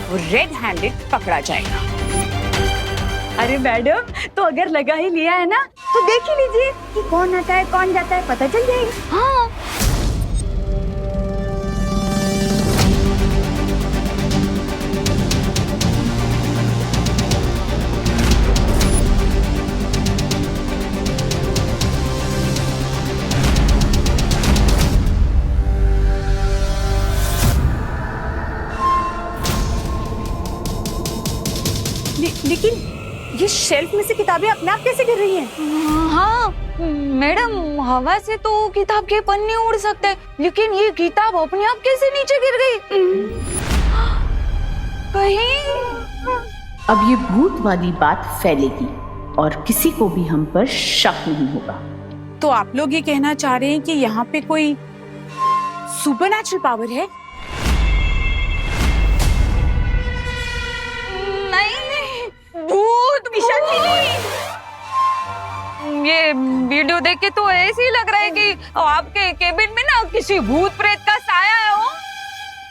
वो रेड हैंडेड पकड़ा जाएगा। अरे मैडम, तो अगर लगा ही लिया है ना तो देख ही लीजिए कि कौन आता है कौन जाता है, पता चल जाएगा। हाँ। लेकिन ये शेल्फ में से किताबें अपने आप कैसे गिर रही हैं? हाँ मैडम, हवा से तो किताब के पन्ने उड़ सकते हैं, लेकिन ये किताब अपने आप कैसे नीचे गिर गई? कहीं अब ये भूत वाली बात फैलेगी और किसी को भी हम पर शक नहीं होगा। तो आप लोग ये कहना चाह रहे हैं कि यहाँ पे कोई सुपरनैचुरल पावर है? भूत ये वीडियो देख के तो ऐसे ही लग रहा है कि आपके केबिन में ना किसी भूत प्रेत का साया हो।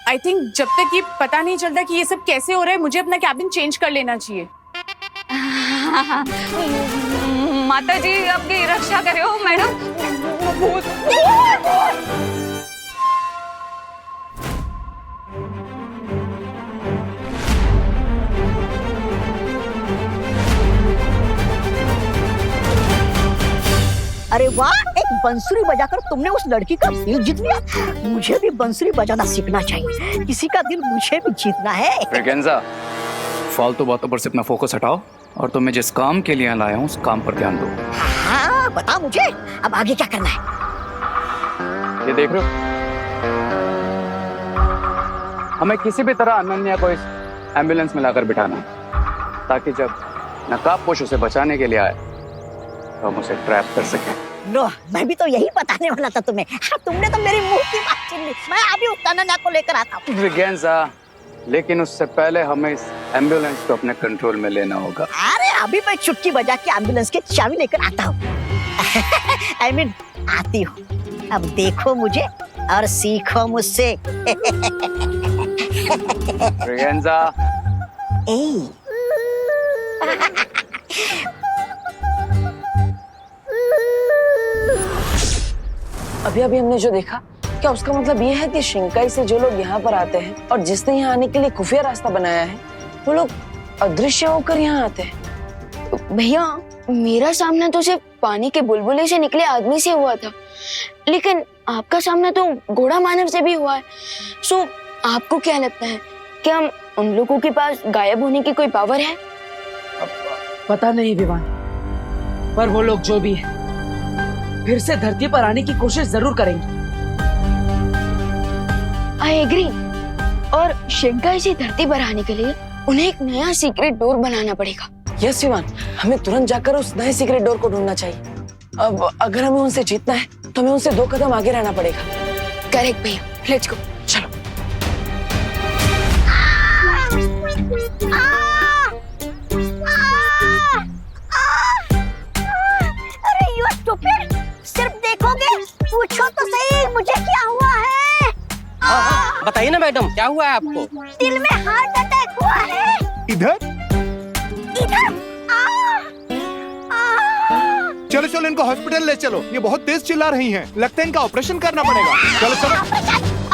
आई थिंक जब तक ये पता नहीं चलता कि ये सब कैसे हो रहा है, मुझे अपना कैबिन चेंज कर लेना चाहिए। माता जी आपकी रक्षा करे हो मैडम। भूत अरे वाह, एक बंसुरी बजाकर तुमने उस लड़की का दिल जीत लिया। मुझे भी बंसुरी बजाना सीखना चाहिए, किसी का दिल मुझे भी जीतना है। फ्रेगेंजा, फालतू बातों पर से अपना फोकस हटाओ और तुम्हें जिस काम के लिए लाया हूँ उस काम पर ध्यान दो। हाँ बता मुझे, अब आगे क्या करना है? ये देख रहे हो, हमें किसी भी तरह अनन्या को इस एम्बुलेंस में लाकर बिठाना, ताकि जब नकाबपोश उसे बचाने के लिए आए तो हम उसे ट्रैप कर सकें। नो, मैं भी तो यही बताने वाला था तुम्हें। तुमने तो मेरी मुंह की बात छीन ली। मैं अभी उस अनन्या को लेकर आता हूँ। फ्रेगेंजा, लेकिन उससे पहले हमें इस एम्बुलेंस को अपने कंट्रोल में लेना होगा। अरे अभी मैं चुटकी बजा के एम्बुलेंस की चाबी लेकर आता हूँ। I mean, आती हूँ। अब देखो मुझे और सीखो मुझसे। फ्रेगेंजा। अभी अभी हमने जो देखा, क्या उसका मतलब ये है कि शिंकाई से जो लोग यहाँ पर आते हैं और जिसने यहाँ आने के लिए खुफिया रास्ता बनाया है, वो लोग अदृश्य होकर यहाँ आते हैं? भैया, मेरा सामना तो सिर्फ पानी के बुलबुले से निकले आदमी से हुआ था, लेकिन आपका सामना तो घोड़ा मानव से भी हुआ है। सो आपको क्या लगता है कि हम उन लोगों के पास गायब होने की कोई पावर है? पता नहीं विवान, पर वो लोग जो भी है फिर से धरती पर आने की कोशिश जरूर करेंगे। I agree. और शिंकाई से धरती पर आने के लिए उन्हें एक नया सीक्रेट डोर बनाना पड़ेगा। यस विवान, हमें तुरंत जाकर उस नए सीक्रेट डोर को ढूंढना चाहिए। अब अगर हमें उनसे जीतना है तो हमें उनसे 2 कदम आगे रहना पड़ेगा। करेक्ट भैया, लेट्स गो। चलो। अरे यू स्टूपिड, सिर्फ देखोगे? पूछो तो सही मुझे क्या हुआ है। बताइए ना मैडम, क्या हुआ है आपको? दिल में हार्ट अटैक हुआ है। इधर चलो चलो, इनको हॉस्पिटल ले चलो। ये बहुत तेज चिल्ला रही हैं, लगता है इनका ऑपरेशन करना पड़ेगा। चलो चलो।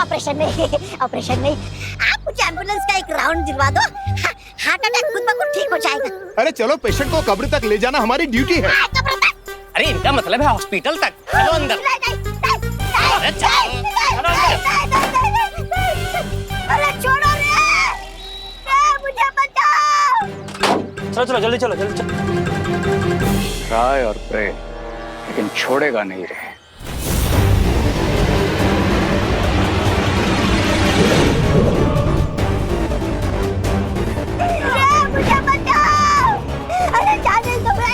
ऑपरेशन नहीं, ऑपरेशन नहीं, आप मुझे एम्बुलेंस का एक राउंड दिलवा दो। हार्ट अटैक खुद ब खुद ठीक हो जाएगा। अरे चलो, पेशेंट को कब्र तक ले जाना हमारी ड्यूटी है। अरे इनका मतलब है हॉस्पिटल तक। चलो अंदर। अरे छोड़ो रे, मुझे बचाओ। चलो चलो, जल्दी चलो, जल्दी चलो। ट्राई और प्रे, लेकिन छोड़ेगा नहीं रे। मुझे बचाओ। अरे जाने दो रे।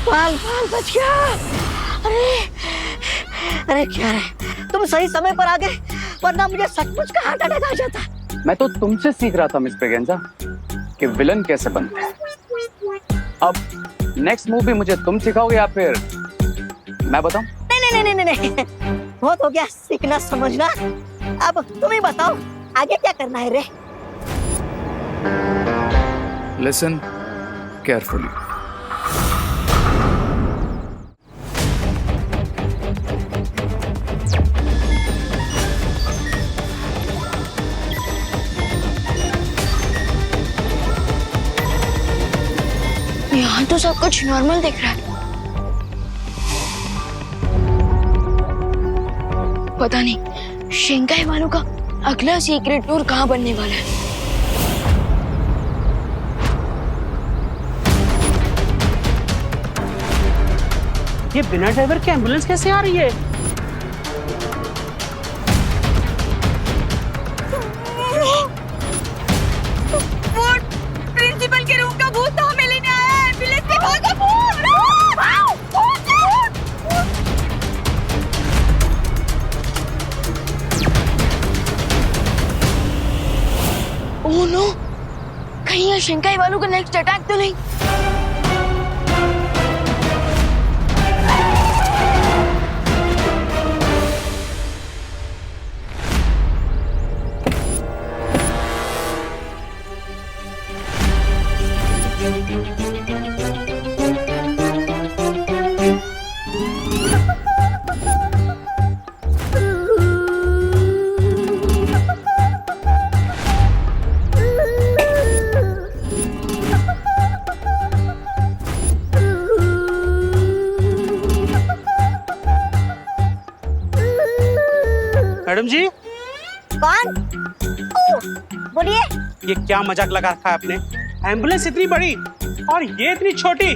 बाल बच गया। अरे क्या रे, तुम सही समय पर आ गए, वरना मुझे सचमुच का हार्ट अटैक आ जाता। मैं तो तुमसे सीख रहा था मिस ब्रिगेंजा कि विलन कैसे बनते हैं। अब नेक्स्ट मूवी मुझे तुम सिखाओगे या फिर मैं बताऊं? नहीं, बहुत हो गया सीखना समझना। अब तुम ही बताओ आगे क्या करना है रे। Listen carefully. यहाँ तो सब कुछ नॉर्मल दिख रहा है। पता नहीं शिंकाई वालों का अगला सीक्रेट टूर कहाँ बनने वाला है। ये बिना ड्राइवर के एम्बुलेंस कैसे आ रही है? प्रिंसिपल के रूम का भूत तो हमें लेने आया है। एम्बुलेंस में भागो भूत! ओह नो, कहीं ये शिंकाई वालों का नेक्स्ट अटैक तो नहीं? मैडम जी, कौन? बोलिए। ये क्या मजाक लगा रखा है आपने? एम्बुलेंस इतनी बड़ी और ये इतनी छोटी,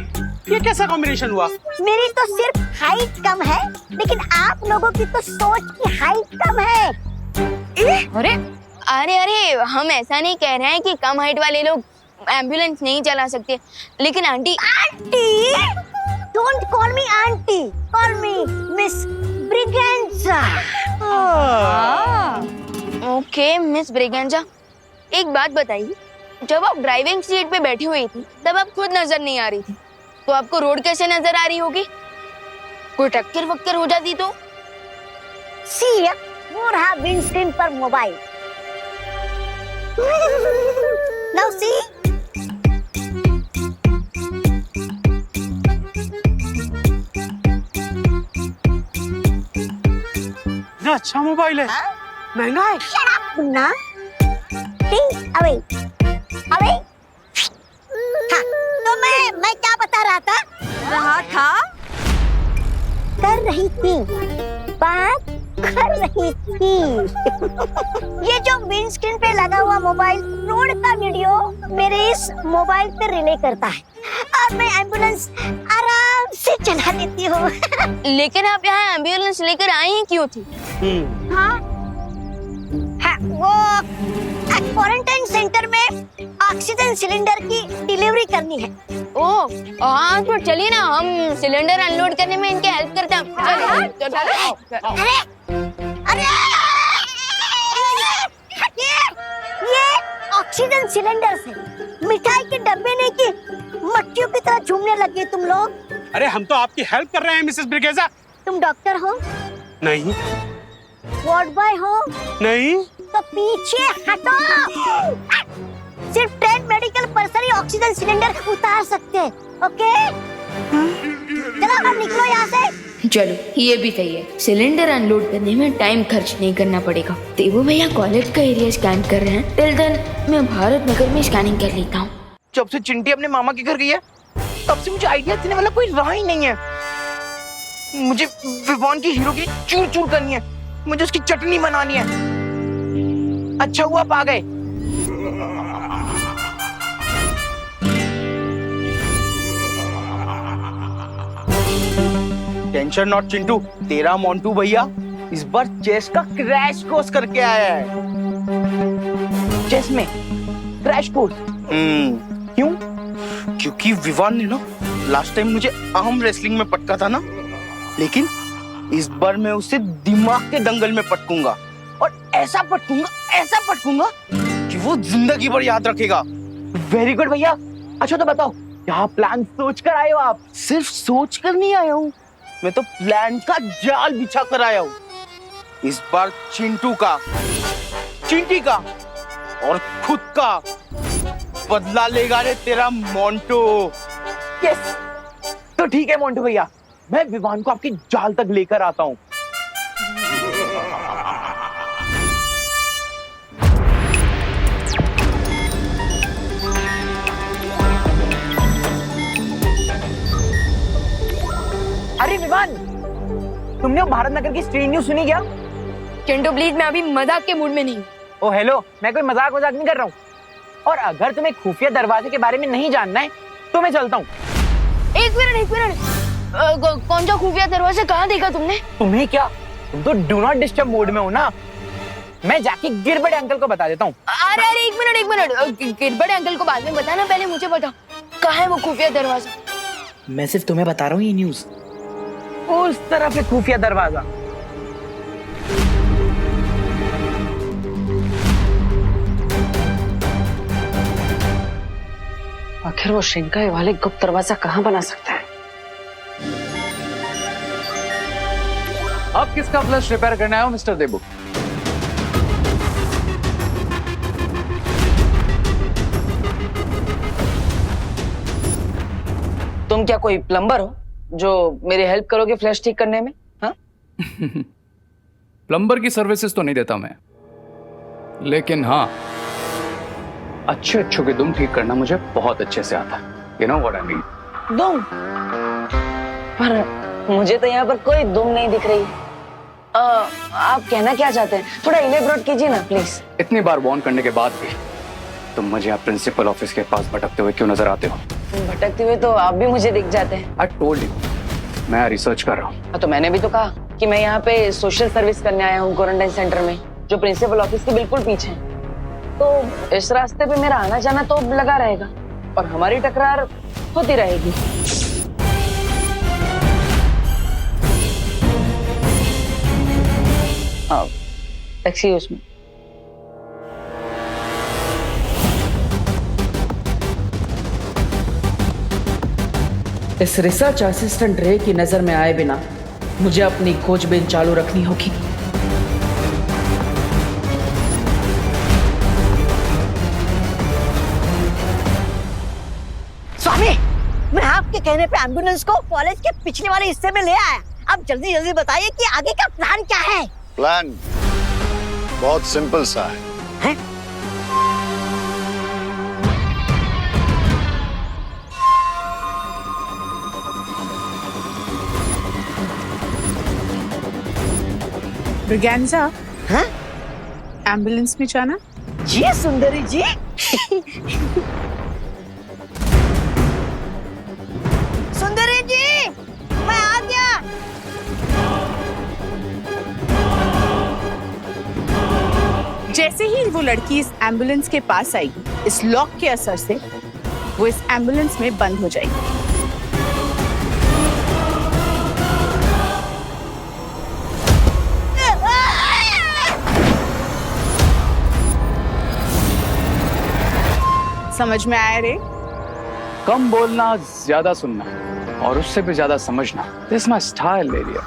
ये कैसा कॉम्बिनेशन हुआ? मेरी तो सिर्फ हाइट कम है, लेकिन आप लोगों की तो सोच की हाइट कम है। अरे हम ऐसा नहीं कह रहे हैं कि कम हाइट वाले लोग एम्बुलेंस नहीं चला सकते, लेकिन aunty don't call me aunty, call me miss Braganza. Okay miss Braganza, एक बात बताइए, जब आप ड्राइविंग सीट पे बैठी हुई थी तब आप खुद नजर नहीं आ रही थी, तो आपको रोड कैसे नजर आ रही होगी? कोई टक्कर वक्कर हो जाती तो? सी, वो रहा विंडस्क्रीन पर मोबाइल। नाउ सी, अच्छा मोबाइल है, महंगा है। Shut up, Munna. Think away, away। हाँ, तो मैं क्या बता रहा था? कर रही थी, बात कर रही थी। ये जो विंडस्क्रीन पे लगा हुआ मोबाइल रोड का वीडियो मेरे इस मोबाइल पे रिले करता है और मैं एम्बुलेंस आराम से चला लेती हूँ। लेकिन आप यहाँ एम्बुलेंस लेकर आई ही क्यों थी? हाँ, वो क्वारंटाइन सेंटर में ऑक्सीजन सिलेंडर की डिलीवरी करनी है। ओह हाँ, तो चलिए ना, हम सिलेंडर अनलोड करने में इनके हेल्प करते हैं। अरे ये ऑक्सीजन सिलेंडर से मिठाई के डब्बे नहीं की मट्टियों की तरह झूमने लगे तुम लोग। अरे हम तो आपकी हेल्प कर रहे हैं मिसेस ब्रिगेंजा। तुम डॉक्टर हो? नहीं। वार्ड बॉय हो? नहीं। तो पीछे हटो। सिर्फ ट्रेन मेडिकल पर्सन ही ऑक्सीजन सिलेंडर उतार सकते हैं, ओके? चलो अब निकलो यहाँ से। चलो ये भी सही है, सिलेंडर अनलोड करने में टाइम खर्च नहीं करना पड़ेगा। देवो भैया कॉलेज का एरिया स्कैन कर रहे हैं, टिल देन मैं भारत नगर में स्कैनिंग कर लेता हूँ। जब से चिंटी अपने मामा के घर गई है तब से मुझे आइडिया देने वाला कोई रहा ही नहीं है। मुझे विवान की हीरो की चूर चूर करनी है, मुझे उसकी चटनी बनानी है। अच्छा हुआ आप आ गए। टेंशन नॉट चिंटू, तेरा मोंटू भैया इस बार चेस का क्रैश कोर्स करके आया है। चेस में क्रैश कोर्स। क्यों? क्योंकि विवान ने ना लास्ट टाइम मुझे आर्म रेसलिंग में पटका था ना, लेकिन इस बार मैं उसे दिमाग के दंगल में पटकूंगा और ऐसा पटकूंगा वो जिंदगी भर याद रखेगा। वेरी गुड भैया। अच्छा तो बताओ, क्या प्लान सोच कर आए हो आप? सिर्फ सोच कर नहीं आया हूँ, मैं तो प्लान का जाल बिछा कर आया हूँ। इस बार चिंटू का, चिंटी का और खुद का बदला लेगा रे तेरा मोंटू। यस, तो ठीक है मोंटू भैया, मैं विवान को आपके जाल तक लेकर आता हूँ। अरे विवान, तुमने वो भारत नगर की स्ट्रीट न्यूज सुनी क्या? चिंटू प्लीज, मैं अभी मजाक के मूड में नहीं हूँ। ओ हेलो, मैं कोई मजाक नहीं कर रहा हूँ। और अगर तुम्हें खुफिया दरवाजे के बारे में नहीं जानना है तो मैं चलता हूँ। एक मिनट, कौन सा खुफिया दरवाजा कहाँ देखा तुमने? तुम्हें क्या, तुम तो डू नॉट डिस्टर्ब मोड में हो ना। मैं जाके गिरबड़े अंकल को बता देता हूँ। अरे एक मिनट, गिरबड़े अंकल को बाद में बताना, पहले मुझे बता कहाँ है वो खुफिया दरवाजा? मैं सिर्फ तुम्हें बता रहा हूँ ये न्यूज। उस तरफ है खुफिया दरवाजा। आखिर वो शिंकाई वाले गुप्त दरवाजा कहाँ बना सकता है? अब किसका फ्लश रिपेयर करना है मिस्टर देबू? तुम क्या कोई प्लम्बर हो जो मेरी हेल्प करोगे फ्लैश ठीक करने में? हाँ? प्लम्बर की सर्विसेज तो नहीं देता मैं, लेकिन हाँ, अच्छे की दुम ठीक करना मुझे बहुत अच्छे से आता है। You know what I mean? दुम? पर मुझे तो यहाँ पर कोई दुम नहीं दिख रही। आप कहना क्या चाहते हैं? थोड़ा इलेबोरेट कीजिए ना प्लीज। इतनी बार वार्न करने के बाद भी तुम मुझे यहाँ प्रिंसिपल ऑफिस के पास भटकते हुए क्यों नजर आते हो? भटकते हुए तो आप भी मुझे दिख जाते हैं। I told you, मैं रिसर्च कर रहा हूँ। तो मैंने भी तो कहा कि मैं यहाँ पे सोशल सर्विस करने आया हूँ क्वारंटाइन सेंटर में, जो प्रिंसिपल ऑफिस के बिल्कुल पीछे है। तो इस रास्ते पे मेरा आना जाना तो लगा रहेगा और हमारी टकरार होती रहेगी। हाँ, टैक्सी है उसमें। इस रिसर्च असिस्टेंट रे की नजर में आए बिना मुझे अपनी खोजबीन चालू रखनी होगी। स्वामी, मैं आपके कहने पे एम्बुलेंस को कॉलेज के पिछले वाले हिस्से में ले आया। अब जल्दी जल्दी बताइए कि आगे का प्लान क्या है? प्लान बहुत सिंपल सा है। ब्रिगेंजा, हाँ? एम्बुलेंस में जाना? जी सुंदरी जी। सुंदरी जी, मैं आ गया। जैसे ही वो लड़की इस एम्बुलेंस के पास आएगी, इस लॉक के असर से वो इस एम्बुलेंस में बंद हो जाएगी। समझ में आया रे? कम बोलना, ज्यादा सुनना और उससे भी ज्यादा समझना, दिस माय स्टाइल एरिया।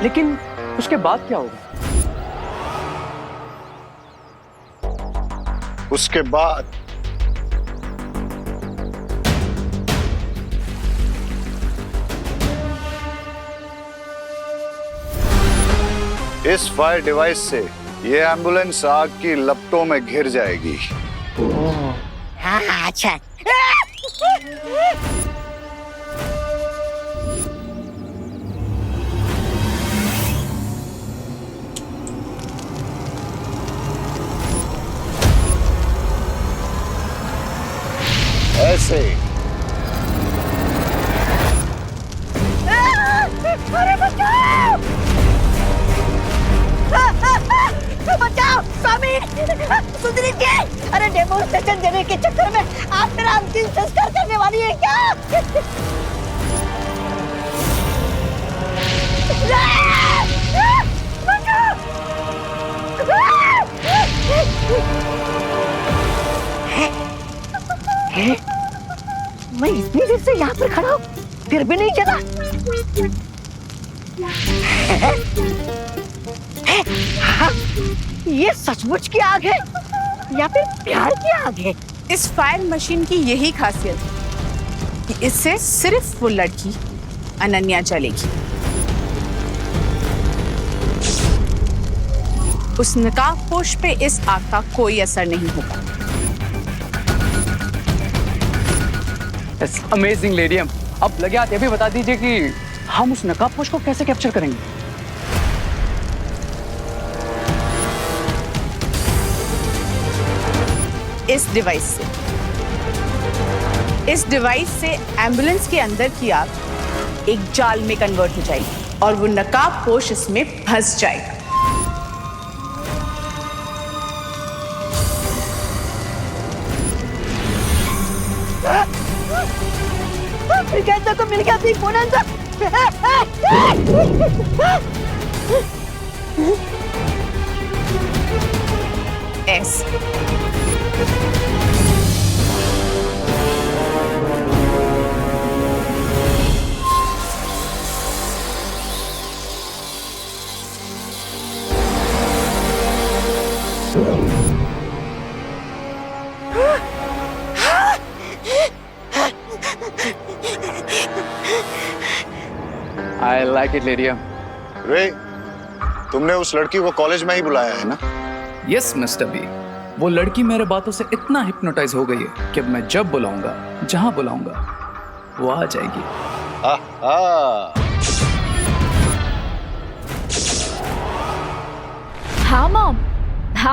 लेकिन उसके बाद क्या होगा? उसके बाद इस फायर डिवाइस से ये एम्बुलेंस आग की लपटों में घिर जाएगी। हाँ अच्छा। ऐसे अरे बचाओ! बचाओ स्वामी, सुंदरी जी, अरे डेमोन्स्ट्रेशन देने के चक्कर में आप मेरा अंतिम संस्कार करने वाली है क्या? बचाओ! मैं इतनी देर से यहाँ पर खड़ा हूँ, फिर भी नहीं चला। हाँ, ये सचमुच की आग है या फिर प्यार की आग है? इस फायर मशीन की यही खासियत है कि इससे सिर्फ वो लड़की अनन्या जलेगी। उस नकाबपोश पे इस आग का कोई असर नहीं होगा। अमेजिंग लेडियम। अब लगे हाथ ये भी बता दीजिए कि हम उस नकाबपोश को कैसे कैप्चर करेंगे? इस डिवाइस से एम्बुलेंस के अंदर की आग एक जाल में कन्वर्ट हो जाएगी और वो नकाबपोश इसमें फंस जाएगा। कहता तो मिल गया थी bonanza. Yes I like it, लेडियम। रे, तुमने उस लड़की को कॉलेज में ही बुलाया है ना? Yes Mr B. वो लड़की मेरे बातों से इतना हिप्नोटाइज हो गई है कि मैं जब बुलाऊंगा, जहां बुलाऊंगा, वो आ जाएगी। हाँ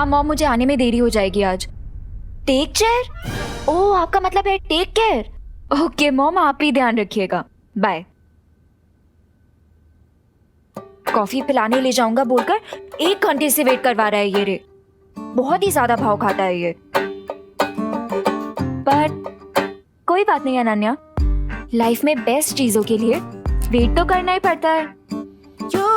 मॉम, मुझे आने में देरी हो जाएगी आज। Take care? ओह, आपका मतलब है टेक केयर। ओके मॉम, आप ही ध्यान रखिएगा। बाय। कॉफी पिलाने ले जाऊंगा बोलकर 1 घंटे से वेट करवा रहा है ये रे। बहुत ही ज्यादा भाव खाता है ये। पर कोई बात नहीं अनन्या, लाइफ में बेस्ट चीजों के लिए वेट तो करना ही पड़ता है। क्यों?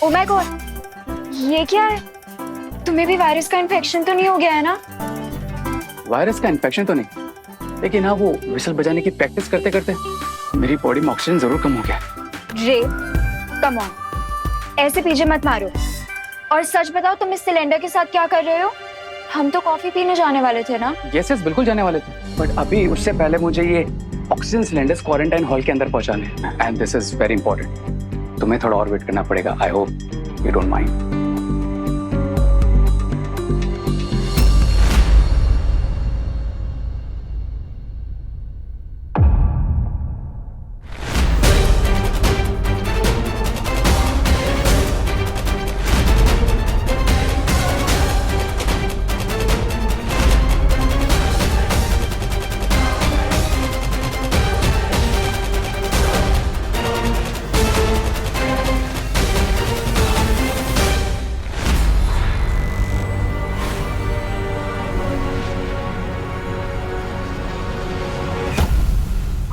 ओह माय गॉड, ये क्या है? तुम्हें भी वायरस का इन्फेक्शन तो नहीं हो गया है ना? वायरस का इन्फेक्शन तो नहीं, लेकिन हाँ वो विसल बजाने की प्रैक्टिस करते करते मेरी बॉडी में ऑक्सीजन जरूर कम हो गया। रे, कम ऑन, ऐसे पीछे मत मारो। और सच बताओ, तुम इस सिलेंडर के साथ क्या कर रहे हो? हम तो कॉफी पीने जाने वाले थे ना? यस बिल्कुल जाने वाले थे, बट अभी उससे पहले मुझे ये ऑक्सीजन सिलेंडर्स क्वारंटाइन हॉल के अंदर पहुंचाने हैं, and this is very important. तुम्हें थोड़ा और वेट करना पड़ेगा। I hope you don't mind.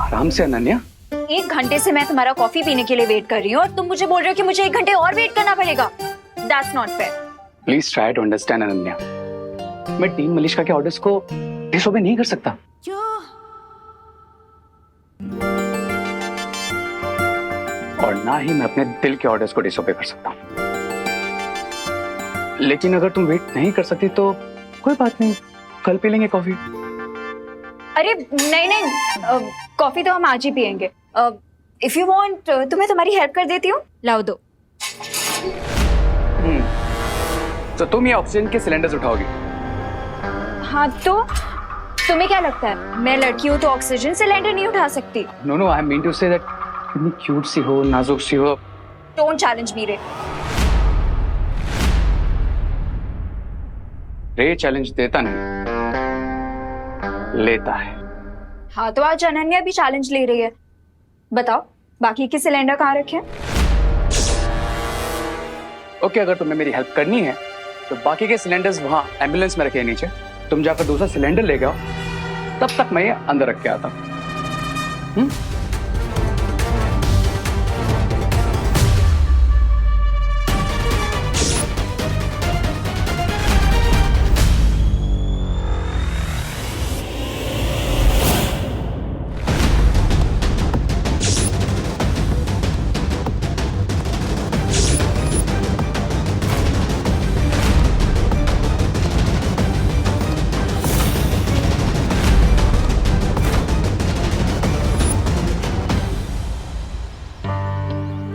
आराम से अनन्या। 1 घंटे से मैं तुम्हारा कॉफी पीने के लिए वेट कर रही हूँ और तुम मुझे बोल रहे हो कि मुझे 1 घंटे और वेट करना पड़ेगा। That's not fair. Please try to understand Ananya. मैं टीम मलिश्का के ऑर्डर्स को डिसओबे नहीं कर सकता। क्यों? और ना ही मैं अपने दिल के ऑर्डर्स को डिसओबे कर सकता हूँ। लेकिन अगर तुम वेट नहीं कर सकती तो कोई बात नहीं, कल पी लेंगे कॉफी। अरे नहीं, कॉफी तो हम आज ही पियेंगे। इफ यू वांट, तुम्हें तुम्हारी हेल्प कर देती हूँ, लाओ दो। तो तुम ये ऑक्सीजन के सिलेंडर्स उठाओगी? हाँ, तो तुम्हें क्या लगता है मैं लड़की हूँ तो ऑक्सीजन सिलेंडर नहीं उठा सकती? No, I mean to say that कितनी क्यूट सी हो, नाजुक सी हो। डोंट चैलेंज मी रे। रे चैलेंज देता नहीं, लेता है। हाँ, तो आज अनन्या भी चैलेंज ले रही है। बताओ, बाकी के सिलेंडर कहाँ रखे हैं? ओके, अगर तुम्हें मेरी हेल्प करनी है तो बाकी के सिलेंडर्स वहाँ एम्बुलेंस में रखे हैं नीचे, तुम जाकर दूसरा सिलेंडर ले आओ, तब तक मैं ये अंदर रख के आता हूँ।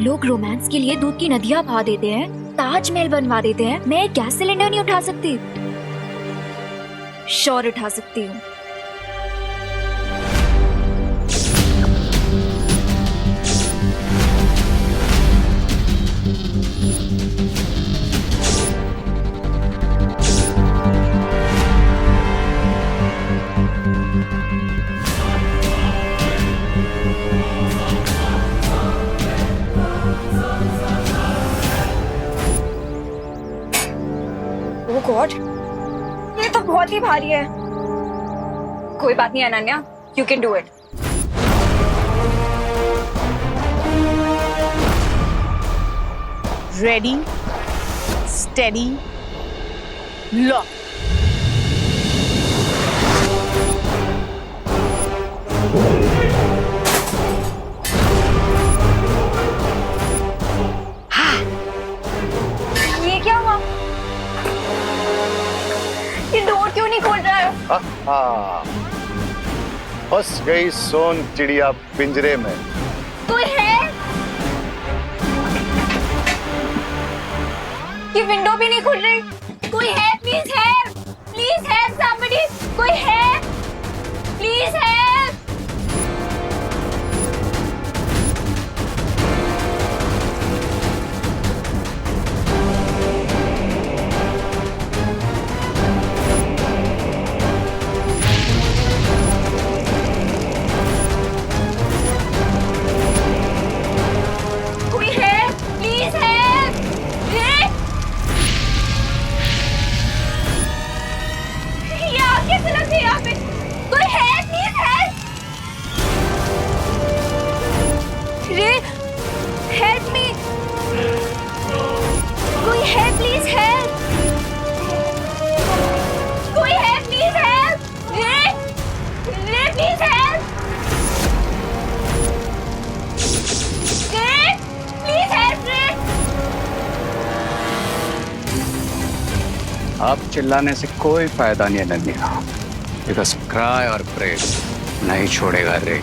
लोग रोमांस के लिए दूध की नदियां बहा देते हैं, ताजमहल बनवा देते हैं। मैं एक गैस सिलेंडर नहीं उठा सकती? श्योर उठा सकती हूँ। ओह गॉड, ये तो बहुत ही भारी है। कोई बात नहीं Ananya, you can do it. Ready, steady, lock. ये क्या हुआ? ये डोर क्यों नहीं खोल रहा है? फंस गई सोन चिड़िया पिंजरे में। कोई है? ये विंडो भी नहीं खुल रही। कोई है? Please help, please help somebody. कोई है? Please help. कोई है? Please help. ये आग कैसे लग गई यहाँ पे? कोई है? Please help. रे, हेल्प मी। कोई है? Please help. कोई है? Please help. रे, रे प्लीज हेल्प। रे, प्लीज हेल्प रे। अब चिल्लाने से कोई फायदा नहीं है नन्या, बिकॉज क्राई और प्रे नहीं छोड़ेगा रे।